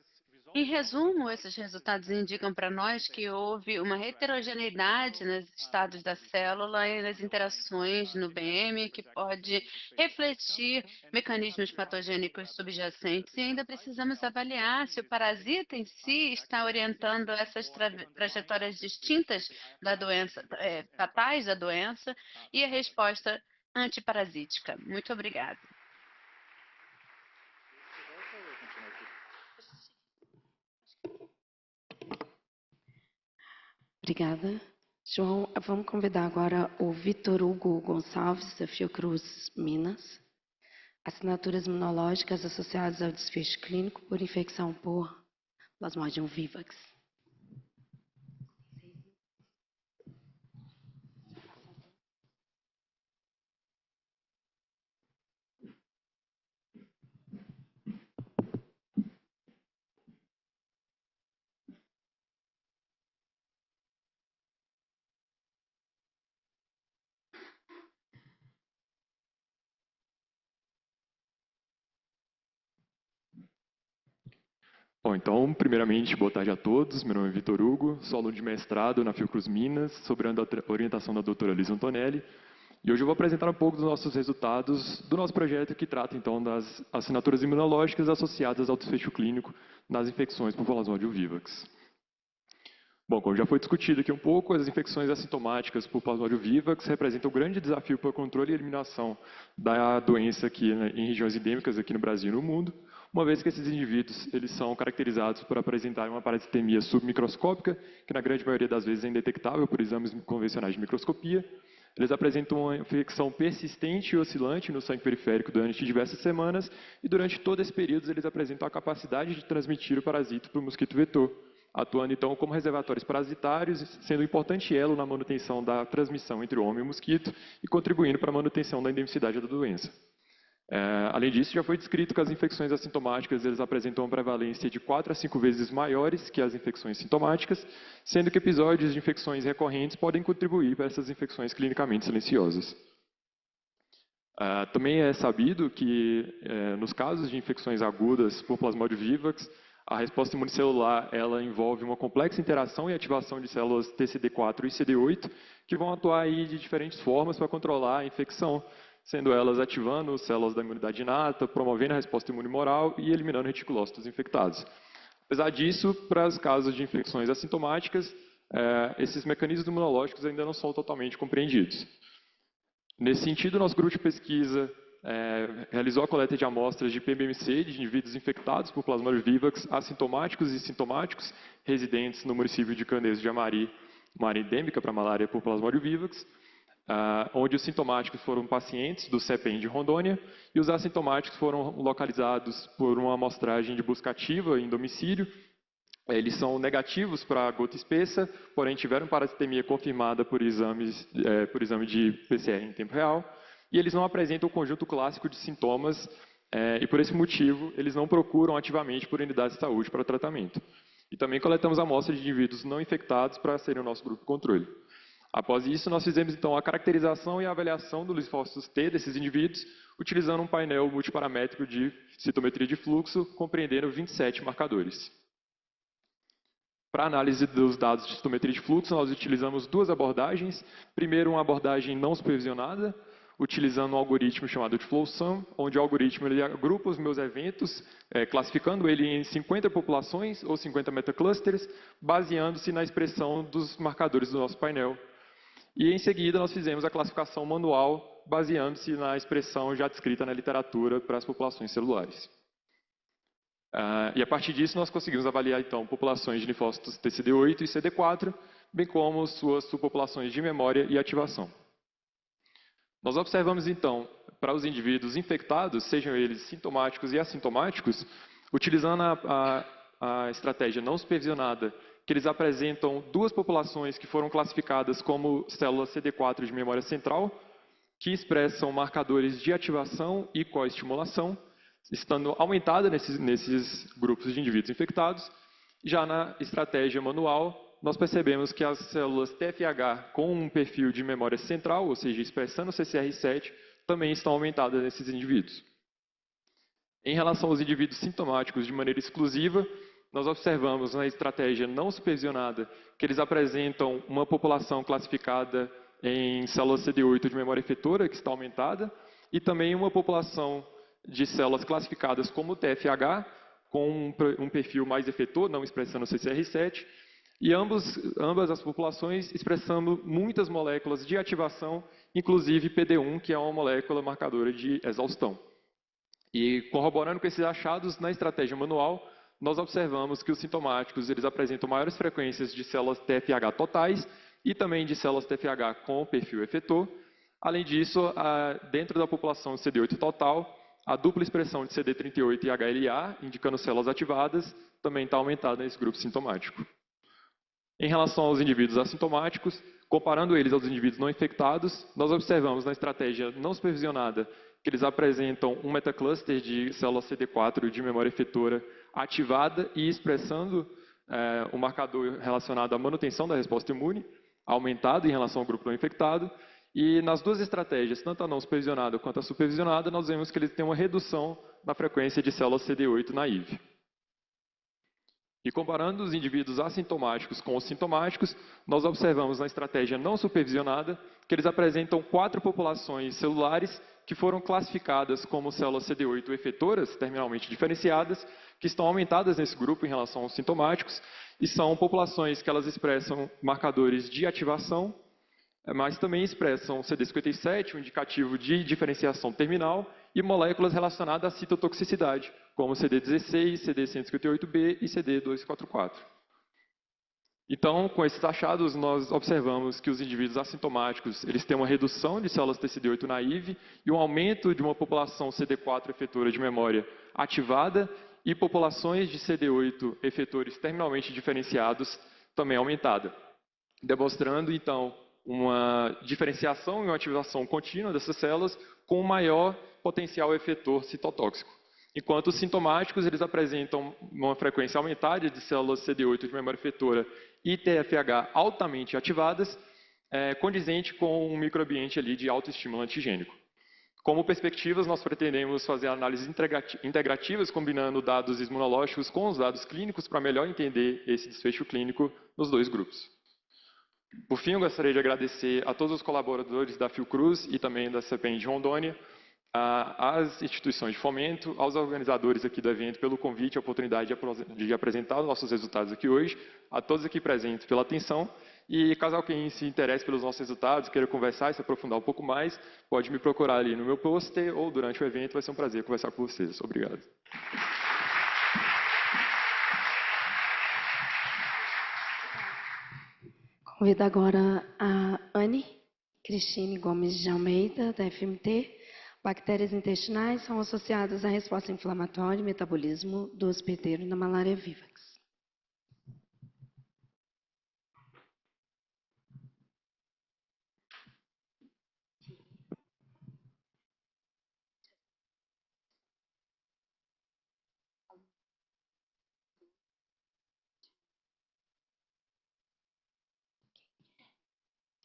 Em resumo, esses resultados indicam para nós que houve uma heterogeneidade nos estados da célula e nas interações no BM que pode refletir mecanismos patogênicos subjacentes, e ainda precisamos avaliar se o parasita em si está orientando essas trajetórias distintas da doença, fatais da doença, e a resposta antiparasítica. Muito obrigada. Obrigada. João, vamos convidar agora o Vitor Hugo Gonçalves, da Fiocruz, Minas. Assinaturas imunológicas associadas ao desfecho clínico por infecção por Plasmodium vivax. Bom, então, primeiramente, boa tarde a todos. Meu nome é Vitor Hugo, sou aluno de mestrado na Fiocruz Minas, sob a orientação da doutora Lisa Antonelli. E hoje eu vou apresentar um pouco dos nossos resultados do nosso projeto que trata, então, das assinaturas imunológicas associadas ao desfecho clínico nas infecções por Plasmodium vivax. Bom, como já foi discutido aqui um pouco, as infecções assintomáticas por Plasmodium vivax representam um grande desafio para o controle e eliminação da doença aqui, né, em regiões endêmicas aqui no Brasil e no mundo, uma vez que esses indivíduos eles são caracterizados por apresentarem uma parasitemia submicroscópica, que na grande maioria das vezes é indetectável por exames convencionais de microscopia. Eles apresentam uma infecção persistente e oscilante no sangue periférico durante diversas semanas, e durante todo esse período eles apresentam a capacidade de transmitir o parasito para o mosquito vetor, atuando então como reservatórios parasitários, sendo um importante elo na manutenção da transmissão entre o homem e o mosquito e contribuindo para a manutenção da endemicidade da doença. Além disso, já foi descrito que as infecções assintomáticas eles apresentam uma prevalência de 4 a 5 vezes maiores que as infecções sintomáticas, sendo que episódios de infecções recorrentes podem contribuir para essas infecções clinicamente silenciosas. Também é sabido que, nos casos de infecções agudas por Plasmodium vivax, a resposta imunicelular ela envolve uma complexa interação e ativação de células TCD4 e CD8, que vão atuar aí de diferentes formas para controlar a infecção, sendo elas ativando células da imunidade inata, promovendo a resposta imunomoral e eliminando reticulócitos infectados. Apesar disso, para os casos de infecções assintomáticas, esses mecanismos imunológicos ainda não são totalmente compreendidos. Nesse sentido, nosso grupo de pesquisa realizou a coleta de amostras de PBMC de indivíduos infectados por Plasmodium vivax, assintomáticos e sintomáticos, residentes no município de Candeias de Amari, uma área endêmica para malária por Plasmodium vivax, onde os sintomáticos foram pacientes do CEPEM de Rondônia e os assintomáticos foram localizados por uma amostragem de busca ativa em domicílio. Eles são negativos para a gota espessa, porém tiveram parasitemia confirmada por exame de PCR em tempo real, e eles não apresentam o conjunto clássico de sintomas, e por esse motivo eles não procuram ativamente por unidades de saúde para tratamento. E também coletamos amostras de indivíduos não infectados para serem o nosso grupo de controle. Após isso, nós fizemos então a caracterização e a avaliação do linfócitos T desses indivíduos, utilizando um painel multiparamétrico de citometria de fluxo, compreendendo 27 marcadores. Para análise dos dados de citometria de fluxo, nós utilizamos duas abordagens. Primeiro, uma abordagem não supervisionada, utilizando um algoritmo chamado de FlowSum, onde o algoritmo ele agrupa os meus eventos, classificando ele em 50 populações ou 50 metaclusters, baseando-se na expressão dos marcadores do nosso painel. E em seguida nós fizemos a classificação manual, baseando-se na expressão já descrita na literatura para as populações celulares. E a partir disso nós conseguimos avaliar então populações de linfócitos TCD8 e CD4, bem como suas subpopulações de memória e ativação. Nós observamos então, para os indivíduos infectados, sejam eles sintomáticos e assintomáticos, utilizando a estratégia não supervisionada, que eles apresentam duas populações que foram classificadas como células CD4 de memória central, que expressam marcadores de ativação e coestimulação, estando aumentada nesses grupos de indivíduos infectados. Já na estratégia manual, nós percebemos que as células TFH com um perfil de memória central, ou seja, expressando CCR7, também estão aumentadas nesses indivíduos. Em relação aos indivíduos sintomáticos de maneira exclusiva, nós observamos na estratégia não supervisionada que eles apresentam uma população classificada em células CD8 de memória efetora, que está aumentada, e também uma população de células classificadas como TFH, com um perfil mais efetor, não expressando CCR7, e ambas as populações expressando muitas moléculas de ativação, inclusive PD1, que é uma molécula marcadora de exaustão. E corroborando com esses achados, na estratégia manual, nós observamos que os sintomáticos eles apresentam maiores frequências de células TFH totais, e também de células TFH com perfil efetor. Além disso, dentro da população CD8 total, a dupla expressão de CD38 e HLA, indicando células ativadas, também está aumentada nesse grupo sintomático. Em relação aos indivíduos assintomáticos, comparando eles aos indivíduos não infectados, nós observamos na estratégia não supervisionada que eles apresentam um metacluster de célula CD4 de memória efetora ativada e expressando o marcador relacionado à manutenção da resposta imune, aumentado em relação ao grupo não infectado. E nas duas estratégias, tanto a não supervisionada quanto a supervisionada, nós vemos que eles têm uma redução na frequência de células CD8 naive. E comparando os indivíduos assintomáticos com os sintomáticos, nós observamos na estratégia não supervisionada que eles apresentam 4 populações celulares que foram classificadas como células CD8 efetoras, terminalmente diferenciadas, que estão aumentadas nesse grupo em relação aos sintomáticos, e são populações que elas expressam marcadores de ativação, mas também expressam CD57, um indicativo de diferenciação terminal, e moléculas relacionadas à citotoxicidade, como CD16, CD158B e CD244. Então, com esses achados, nós observamos que os indivíduos assintomáticos eles têm uma redução de células TCD8 naive e um aumento de uma população CD4 efetora de memória ativada e populações de CD8 efetores terminalmente diferenciados também aumentada, demonstrando, então, uma diferenciação e uma ativação contínua dessas células com um maior potencial efetor citotóxico. Enquanto os sintomáticos, eles apresentam uma frequência aumentada de células CD8 de memória efetora e TFH altamente ativadas, condizente com um microambiente ali de alto estímulo antigênico. Como perspectivas, nós pretendemos fazer análises integrativas, combinando dados imunológicos com os dados clínicos para melhor entender esse desfecho clínico nos dois grupos. Por fim, eu gostaria de agradecer a todos os colaboradores da Fiocruz e também da CPEM de Rondônia, às instituições de fomento, aos organizadores aqui do evento pelo convite e a oportunidade de apresentar os nossos resultados aqui hoje, a todos aqui presentes pela atenção, e caso alguém se interesse pelos nossos resultados, queira conversar e se aprofundar um pouco mais, pode me procurar ali no meu pôster ou durante o evento, vai ser um prazer conversar com vocês. Obrigado. Convido agora a Anne Cristine Gomes de Almeida, da FMT. Bactérias intestinais são associadas à resposta inflamatória e metabolismo do hospedeiro na malária vivax.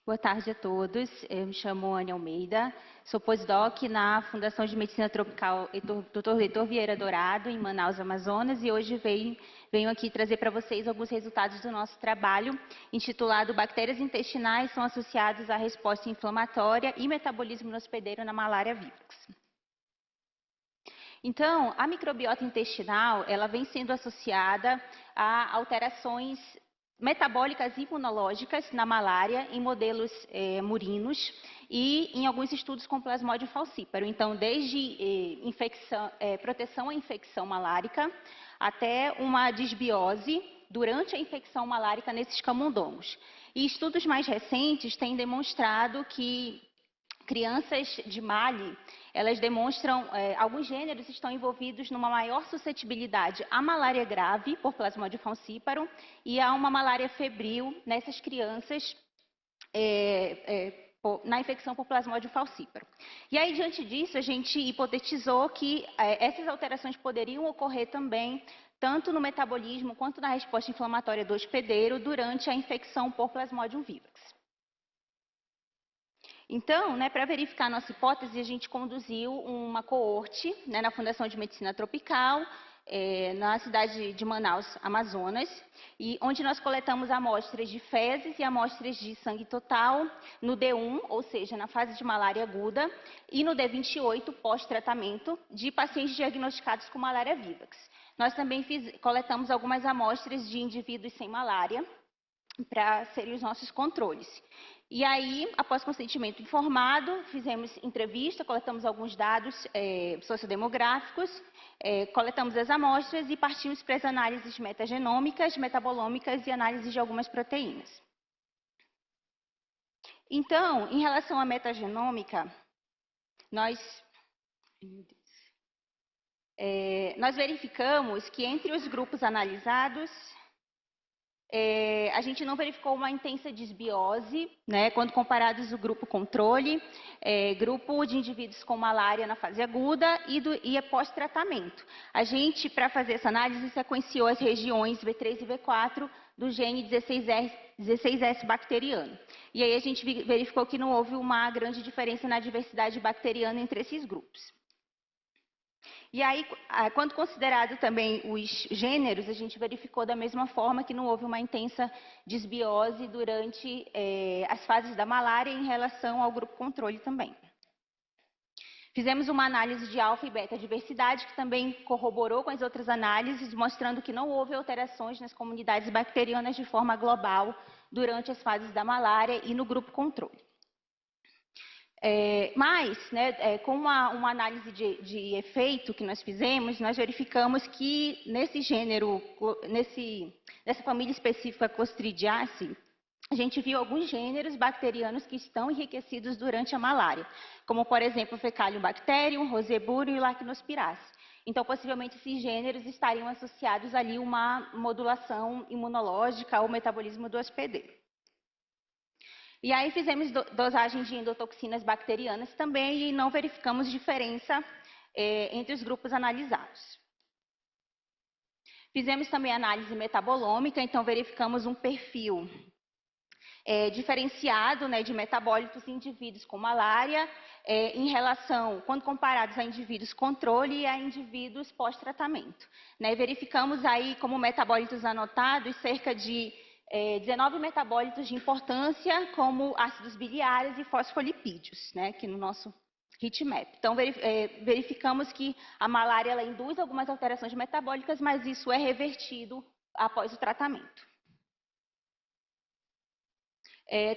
Boa tarde a todos. Eu me chamo Anne Almeida, sou pós-doc na Fundação de Medicina Tropical Dr. Heitor Vieira Dourado, em Manaus, Amazonas, e hoje venho aqui trazer para vocês alguns resultados do nosso trabalho, intitulado Bactérias intestinais são associadas à resposta inflamatória e metabolismo no hospedeiro na malária vivax. Então, a microbiota intestinal, ela vem sendo associada a alterações metabólicas e imunológicas na malária em modelos murinos e em alguns estudos com plasmódio falcíparo. Então, desde proteção à infecção malárica até uma desbiose durante a infecção malárica nesses camundongos. E estudos mais recentes têm demonstrado que crianças de Mali, elas demonstram, alguns gêneros estão envolvidos numa maior suscetibilidade à malária grave por plasmódio falcíparo e a uma malária febril nessas crianças na infecção por plasmódio falcíparo. E aí, diante disso, a gente hipotetizou que essas alterações poderiam ocorrer também tanto no metabolismo quanto na resposta inflamatória do hospedeiro durante a infecção por plasmodium vivax. Então, para verificar a nossa hipótese, a gente conduziu uma coorte na Fundação de Medicina Tropical, na cidade de Manaus, Amazonas, e onde nós coletamos amostras de fezes e amostras de sangue total no D1, ou seja, na fase de malária aguda, e no D28, pós-tratamento, de pacientes diagnosticados com malária vivax. Nós também coletamos algumas amostras de indivíduos sem malária, para serem os nossos controles. E aí, após consentimento informado, fizemos entrevista, coletamos alguns dados sociodemográficos, coletamos as amostras e partimos para as análises metagenômicas, metabolômicas e análises de algumas proteínas. Então, em relação à metagenômica, nós verificamos que entre os grupos analisados, a gente não verificou uma intensa desbiose, né, quando comparados o grupo controle, grupo de indivíduos com malária na fase aguda e pós-tratamento. A gente, para fazer essa análise, sequenciou as regiões V3 e V4 do gene 16S bacteriano. E aí a gente verificou que não houve uma grande diferença na diversidade bacteriana entre esses grupos. E aí, quando considerado também os gêneros, a gente verificou da mesma forma que não houve uma intensa desbiose durante as fases da malária em relação ao grupo controle também. Fizemos uma análise de alfa e beta diversidade, que também corroborou com as outras análises, mostrando que não houve alterações nas comunidades bacterianas de forma global durante as fases da malária e no grupo controle. Mas, né, com uma análise de efeito que nós fizemos, nós verificamos que nesse gênero, nessa família específica Clostridiaceae, a gente viu alguns gêneros bacterianos que estão enriquecidos durante a malária, como, por exemplo, Fecaliobacterium, Roseburium e Lactospiraceae. Então, possivelmente, esses gêneros estariam associados ali a uma modulação imunológica ou metabolismo do hospedeiro. E aí fizemos dosagem de endotoxinas bacterianas também e não verificamos diferença entre os grupos analisados. Fizemos também análise metabolômica, então verificamos um perfil diferenciado, né, de metabólitos em indivíduos com malária em relação, quando comparados a indivíduos controle e a indivíduos pós-tratamento. Né, verificamos aí como metabólitos anotados cerca de 19 metabólitos de importância, como ácidos biliares e fosfolipídios, né, aqui no nosso heatmap. Então, verificamos que a malária ela induz algumas alterações metabólicas, mas isso é revertido após o tratamento.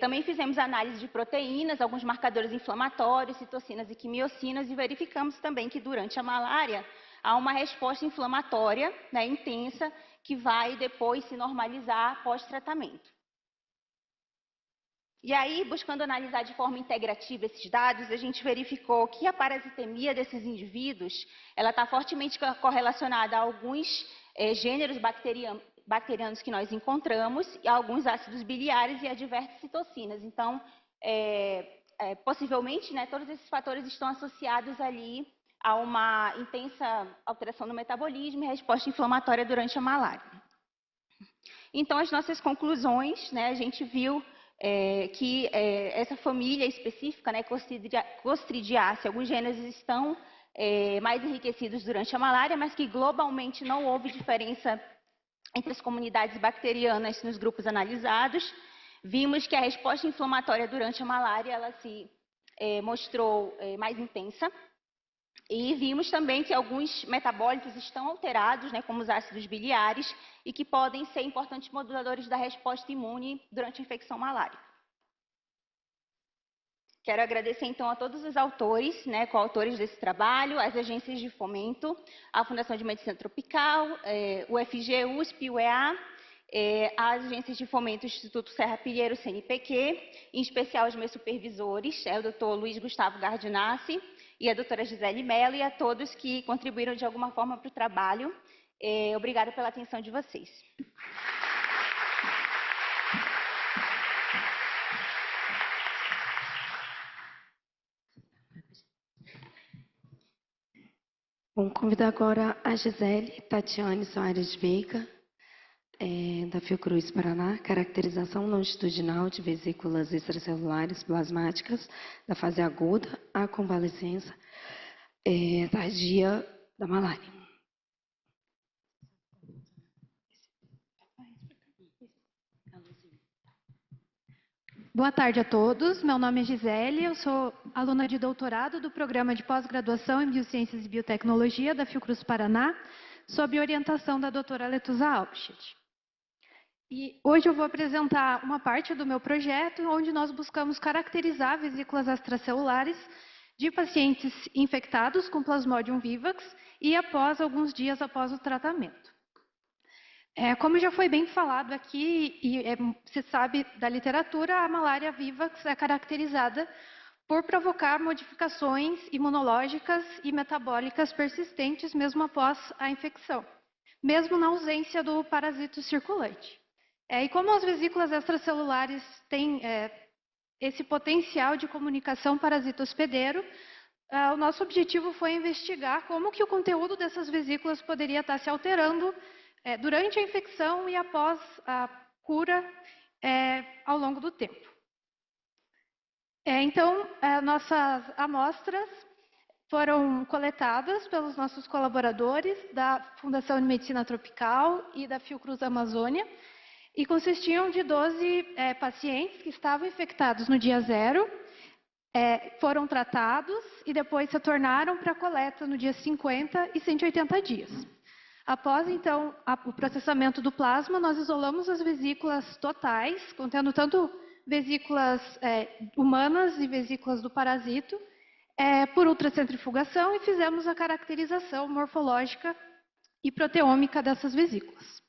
Também fizemos análise de proteínas, alguns marcadores inflamatórios, citocinas e quimiocinas, e verificamos também que durante a malária há uma resposta inflamatória, né, intensa, que vai depois se normalizar pós-tratamento. E aí, buscando analisar de forma integrativa esses dados, a gente verificou que a parasitemia desses indivíduos ela está fortemente correlacionada a alguns gêneros bacterianos que nós encontramos, e a alguns ácidos biliares e a diversas citocinas. Então, possivelmente, né, todos esses fatores estão associados ali a uma intensa alteração no metabolismo e resposta inflamatória durante a malária. Então, as nossas conclusões, né, a gente viu que essa família específica, né, Clostridiaceae, alguns gêneros estão mais enriquecidos durante a malária, mas que globalmente não houve diferença entre as comunidades bacterianas nos grupos analisados. Vimos que a resposta inflamatória durante a malária ela se mostrou mais intensa. E vimos também que alguns metabólitos estão alterados, né, como os ácidos biliares, e que podem ser importantes moduladores da resposta imune durante a infecção malárica. Quero agradecer, então, a todos os autores, né, coautores desse trabalho, as agências de fomento, a Fundação de Medicina Tropical, o UFG, USP, UEA, as agências de fomento do Instituto Serra Pilheiro, CNPq, em especial os meus supervisores, o Dr. Luiz Gustavo Gardinassi e a doutora Gisele Mello, e a todos que contribuíram de alguma forma para o trabalho. Obrigada pela atenção de vocês. Bom, convido agora a Gisele Tatiane Soares Veiga, da Fiocruz Paraná, caracterização longitudinal de vesículas extracelulares plasmáticas da fase aguda à convalescença tardia da malária. Boa tarde a todos, meu nome é Gisele, eu sou aluna de doutorado do Programa de Pós-Graduação em Biociências e Biotecnologia da Fiocruz Paraná, sob orientação da doutora Letusa Albschit. E hoje eu vou apresentar uma parte do meu projeto, onde nós buscamos caracterizar vesículas extracelulares de pacientes infectados com Plasmodium vivax e alguns dias após o tratamento. Como já foi bem falado aqui, e se sabe da literatura, a malária vivax é caracterizada por provocar modificações imunológicas e metabólicas persistentes mesmo após a infecção, mesmo na ausência do parasito circulante. E como as vesículas extracelulares têm esse potencial de comunicação parasito-hospedeiro, o nosso objetivo foi investigar como que o conteúdo dessas vesículas poderia estar se alterando durante a infecção e após a cura ao longo do tempo. Então, nossas amostras foram coletadas pelos nossos colaboradores da Fundação de Medicina Tropical e da Fiocruz Amazônia e consistiam de 12 pacientes que estavam infectados no dia 0, foram tratados e depois retornaram para a coleta no dia 50 e 180 dias. Após, então, o processamento do plasma, nós isolamos as vesículas totais, contendo tanto vesículas humanas e vesículas do parasito, por ultracentrifugação e fizemos a caracterização morfológica e proteômica dessas vesículas.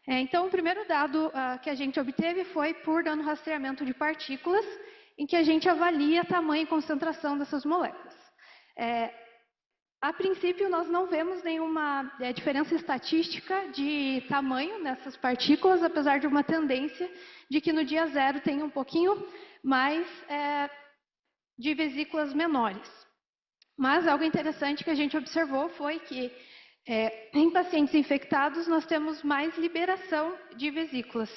Então, o primeiro dado que a gente obteve foi por nanorastreamento de partículas, em que a gente avalia tamanho e concentração dessas moléculas. A princípio, nós não vemos nenhuma diferença estatística de tamanho nessas partículas, apesar de uma tendência de que no dia 0 tenha um pouquinho mais de vesículas menores. Mas algo interessante que a gente observou foi que em pacientes infectados nós temos mais liberação de vesículas.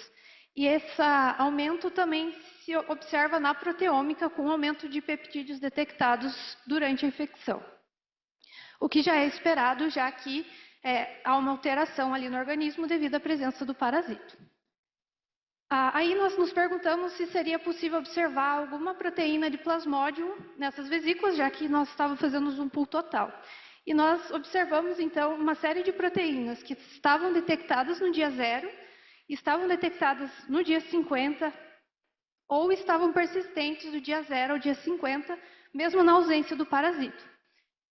E esse aumento também se observa na proteômica com aumento de peptídeos detectados durante a infecção. O que já é esperado, já que há uma alteração ali no organismo devido à presença do parasito. Aí nós nos perguntamos se seria possível observar alguma proteína de plasmódium nessas vesículas, já que nós estávamos fazendo um pool total. E nós observamos, então, uma série de proteínas que estavam detectadas no dia 0, estavam detectadas no dia 50, ou estavam persistentes do dia 0 ao dia 50, mesmo na ausência do parasito.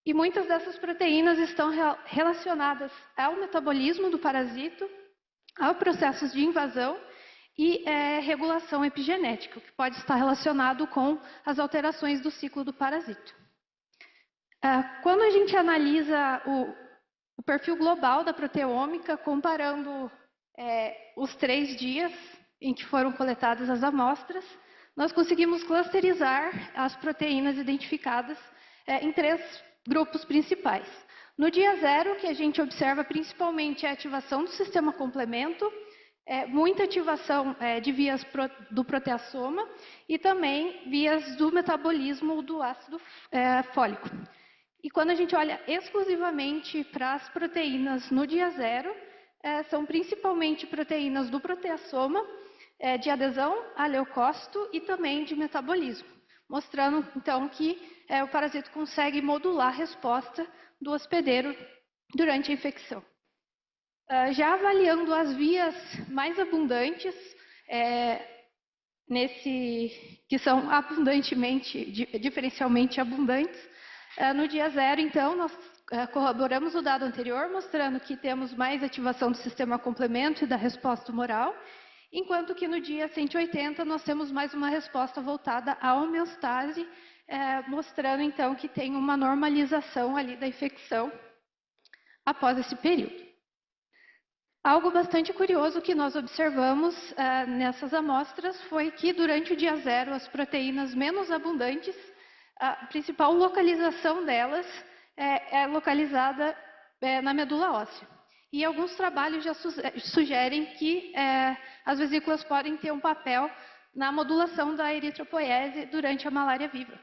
E muitas dessas proteínas estão relacionadas ao metabolismo do parasito, a processos de invasão e regulação epigenética, que pode estar relacionado com as alterações do ciclo do parasito. Quando a gente analisa o perfil global da proteômica, comparando os 3 dias em que foram coletadas as amostras, nós conseguimos clusterizar as proteínas identificadas em 3 grupos principais. No dia 0, que a gente observa principalmente a ativação do sistema complemento, muita ativação de vias do proteassoma e também vias do metabolismo do ácido fólico. E quando a gente olha exclusivamente para as proteínas no dia 0, são principalmente proteínas do proteassoma, de adesão a leucócito e também de metabolismo, mostrando então que o parasito consegue modular a resposta do hospedeiro durante a infecção. Já avaliando as vias mais abundantes, que são diferencialmente abundantes, no dia 0, então, nós corroboramos o dado anterior, mostrando que temos mais ativação do sistema complemento e da resposta humoral, enquanto que no dia 180 nós temos mais uma resposta voltada à homeostase, mostrando então que tem uma normalização ali da infecção após esse período. Algo bastante curioso que nós observamos nessas amostras foi que durante o dia 0 as proteínas menos abundantes, a principal localização delas é localizada na medula óssea. E alguns trabalhos já sugerem que as vesículas podem ter um papel na modulação da eritropoiese durante a malária vivax.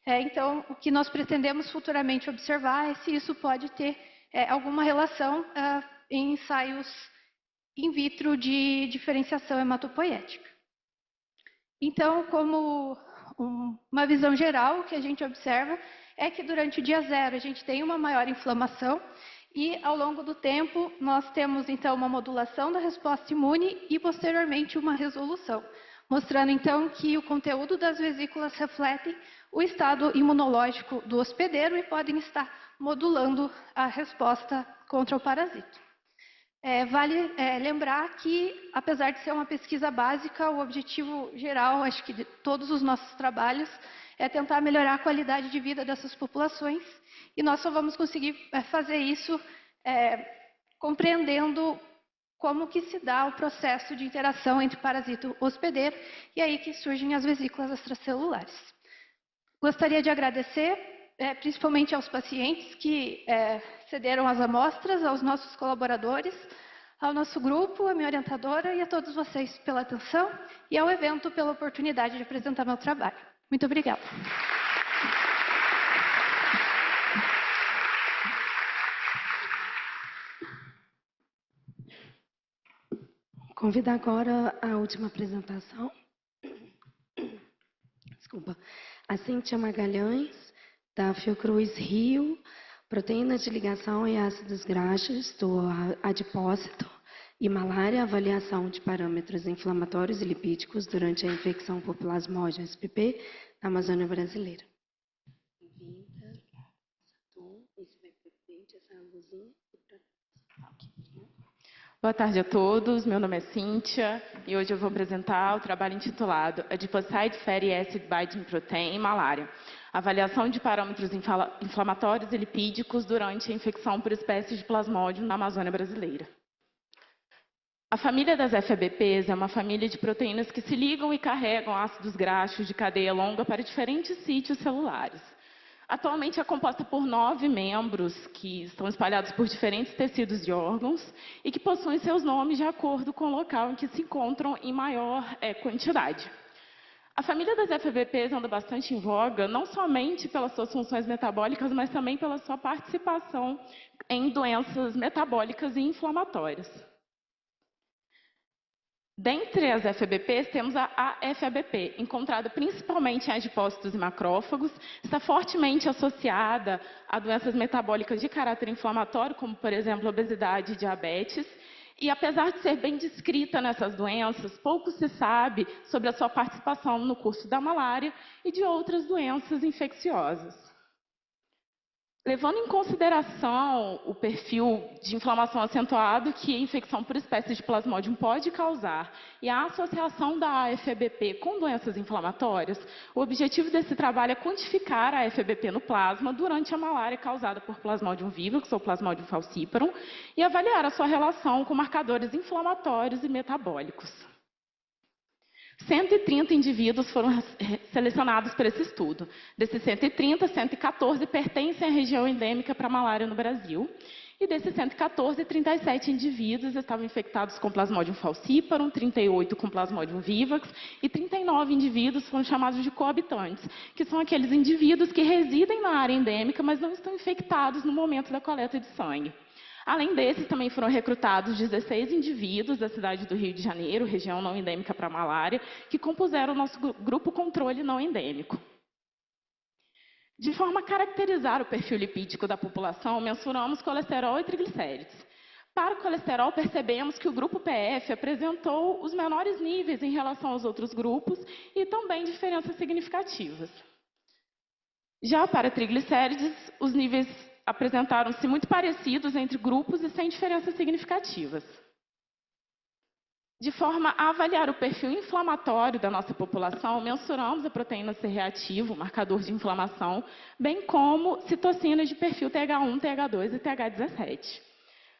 Então, o que nós pretendemos futuramente observar é se isso pode ter alguma relação em ensaios in vitro de diferenciação hematopoética. Então, como uma visão geral, o que a gente observa é que durante o dia 0 a gente tem uma maior inflamação e ao longo do tempo nós temos então uma modulação da resposta imune e posteriormente uma resolução, mostrando então que o conteúdo das vesículas reflete o estado imunológico do hospedeiro e podem estar modulando a resposta contra o parasito. Vale lembrar que, apesar de ser uma pesquisa básica, o objetivo geral, acho que de todos os nossos trabalhos, é tentar melhorar a qualidade de vida dessas populações. E nós só vamos conseguir fazer isso compreendendo como que se dá o processo de interação entre parasita e hospedeiro, e aí que surgem as vesículas extracelulares. Gostaria de agradecer, principalmente aos pacientes que cederam as amostras, aos nossos colaboradores, ao nosso grupo, à minha orientadora e a todos vocês pela atenção e ao evento pela oportunidade de apresentar meu trabalho. Muito obrigada. Convido agora a última apresentação. Desculpa. A Cíntia Magalhães, da Fiocruz Rio, proteína de ligação e ácidos graxos do adipócito e malária, avaliação de parâmetros inflamatórios e lipídicos durante a infecção por Plasmodium spp na Amazônia brasileira. Boa tarde a todos, meu nome é Cíntia e hoje eu vou apresentar o trabalho intitulado Adipocyte Fatty Acid Binding Protein em Malária, avaliação de parâmetros inflamatórios e lipídicos durante a infecção por espécies de Plasmodium na Amazônia brasileira. A família das FABPs é uma família de proteínas que se ligam e carregam ácidos graxos de cadeia longa para diferentes sítios celulares. Atualmente é composta por 9 membros que estão espalhados por diferentes tecidos de órgãos e que possuem seus nomes de acordo com o local em que se encontram em maior quantidade. A família das FABPs anda bastante em voga, não somente pelas suas funções metabólicas, mas também pela sua participação em doenças metabólicas e inflamatórias. Dentre as FABPs, temos a AFABP, encontrada principalmente em adipócitos e macrófagos, está fortemente associada a doenças metabólicas de caráter inflamatório, como, por exemplo, obesidade e diabetes. E, apesar de ser bem descrita nessas doenças, pouco se sabe sobre a sua participação no curso da malária e de outras doenças infecciosas. Levando em consideração o perfil de inflamação acentuado que a infecção por espécies de Plasmodium pode causar e a associação da AFABP com doenças inflamatórias, o objetivo desse trabalho é quantificar a AFABP no plasma durante a malária causada por Plasmodium vivax ou Plasmodium falciparum e avaliar a sua relação com marcadores inflamatórios e metabólicos. 130 indivíduos foram selecionados para esse estudo. Desses 130, 114 pertencem à região endêmica para a malária no Brasil. E desses 114, 37 indivíduos estavam infectados com Plasmodium falciparum, 38 com Plasmodium vivax e 39 indivíduos foram chamados de coabitantes, que são aqueles indivíduos que residem na área endêmica, mas não estão infectados no momento da coleta de sangue. Além desses, também foram recrutados 16 indivíduos da cidade do Rio de Janeiro, região não endêmica para a malária, que compuseram o nosso grupo controle não endêmico. De forma a caracterizar o perfil lipídico da população, mensuramos colesterol e triglicérides. Para o colesterol, percebemos que o grupo PF apresentou os menores níveis em relação aos outros grupos e também diferenças significativas. Já para triglicérides, os níveis apresentaram-se muito parecidos entre grupos e sem diferenças significativas. De forma a avaliar o perfil inflamatório da nossa população, mensuramos a proteína C reativa, o marcador de inflamação, bem como citocinas de perfil TH1, TH2 e TH17.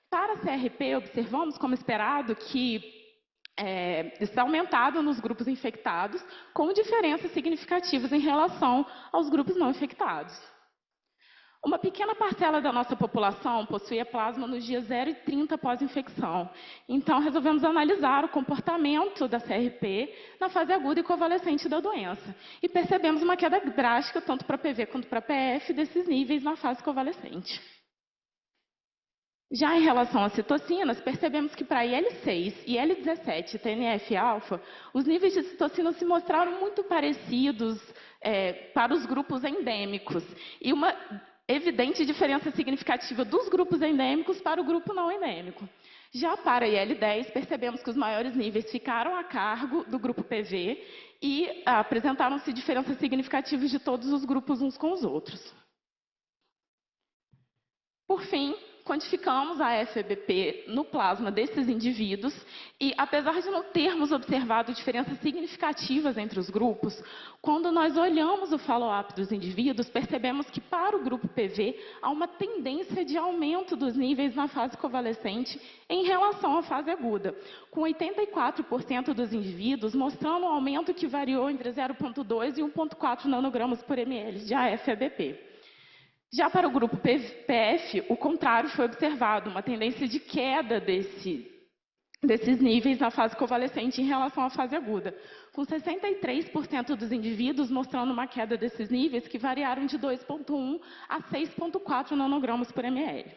Para a CRP, observamos, como esperado, que está aumentado nos grupos infectados, com diferenças significativas em relação aos grupos não infectados. Uma pequena parcela da nossa população possuía plasma nos dias 0 e 30 pós-infecção. Então, resolvemos analisar o comportamento da CRP na fase aguda e convalescente da doença. E percebemos uma queda drástica, tanto para PV quanto para PF, desses níveis na fase convalescente. Já em relação às citocinas, percebemos que para IL-6, IL-17 e TNF-alfa, os níveis de citocinas se mostraram muito parecidos para os grupos endêmicos. E uma evidente diferença significativa dos grupos endêmicos para o grupo não endêmico. Já para IL-10, percebemos que os maiores níveis ficaram a cargo do grupo PV e apresentaram-se diferenças significativas de todos os grupos uns com os outros. Por fim, quantificamos a FEBP no plasma desses indivíduos e, apesar de não termos observado diferenças significativas entre os grupos, quando nós olhamos o follow-up dos indivíduos, percebemos que para o grupo PV há uma tendência de aumento dos níveis na fase convalescente em relação à fase aguda, com 84% dos indivíduos mostrando um aumento que variou entre 0,2 e 1,4 nanogramas por ml de AF/ABP. Já para o grupo PF, o contrário foi observado, uma tendência de queda desses níveis na fase convalescente em relação à fase aguda, com 63% dos indivíduos mostrando uma queda desses níveis que variaram de 2,1 a 6,4 nanogramas por ml.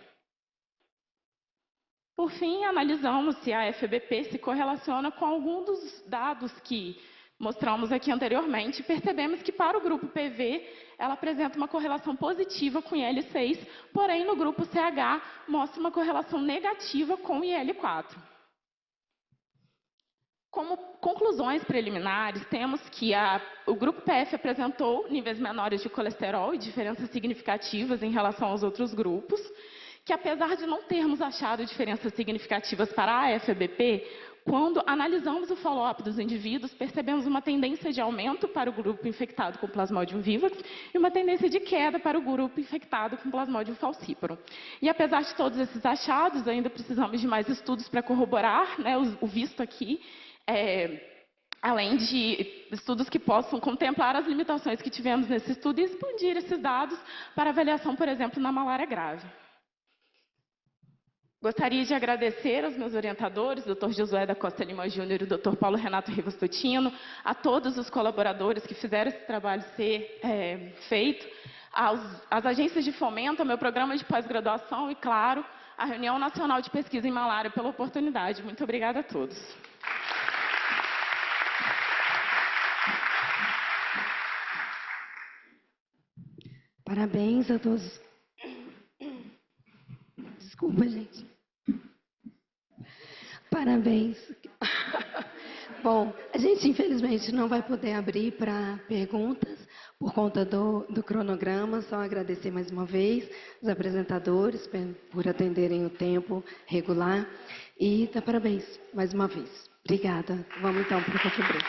Por fim, analisamos se a FEBP se correlaciona com algum dos dados que mostramos aqui anteriormente. Percebemos que para o grupo PV, ela apresenta uma correlação positiva com IL-6, porém no grupo CH mostra uma correlação negativa com IL-4. Como conclusões preliminares, temos que o grupo PF apresentou níveis menores de colesterol e diferenças significativas em relação aos outros grupos, que apesar de não termos achado diferenças significativas para a AF/ABP, quando analisamos o follow-up dos indivíduos, percebemos uma tendência de aumento para o grupo infectado com Plasmodium vivax e uma tendência de queda para o grupo infectado com Plasmodium falciparum. E apesar de todos esses achados, ainda precisamos de mais estudos para corroborar, né, o visto aqui, além de estudos que possam contemplar as limitações que tivemos nesse estudo e expandir esses dados para avaliação, por exemplo, na malária grave. Gostaria de agradecer aos meus orientadores, Dr. Josué da Costa Lima Júnior e Dr. Paulo Renato Rivas Totino, a todos os colaboradores que fizeram esse trabalho ser feito, às agências de fomento, ao meu programa de pós-graduação e, claro, à Reunião Nacional de Pesquisa em Malária pela oportunidade. Muito obrigada a todos. Parabéns a todos. Desculpa, gente. Parabéns. Bom, a gente infelizmente não vai poder abrir para perguntas por conta do cronograma. Só agradecer mais uma vez os apresentadores por atenderem o tempo regular e dar parabéns mais uma vez. Obrigada. Vamos então para o coffee break.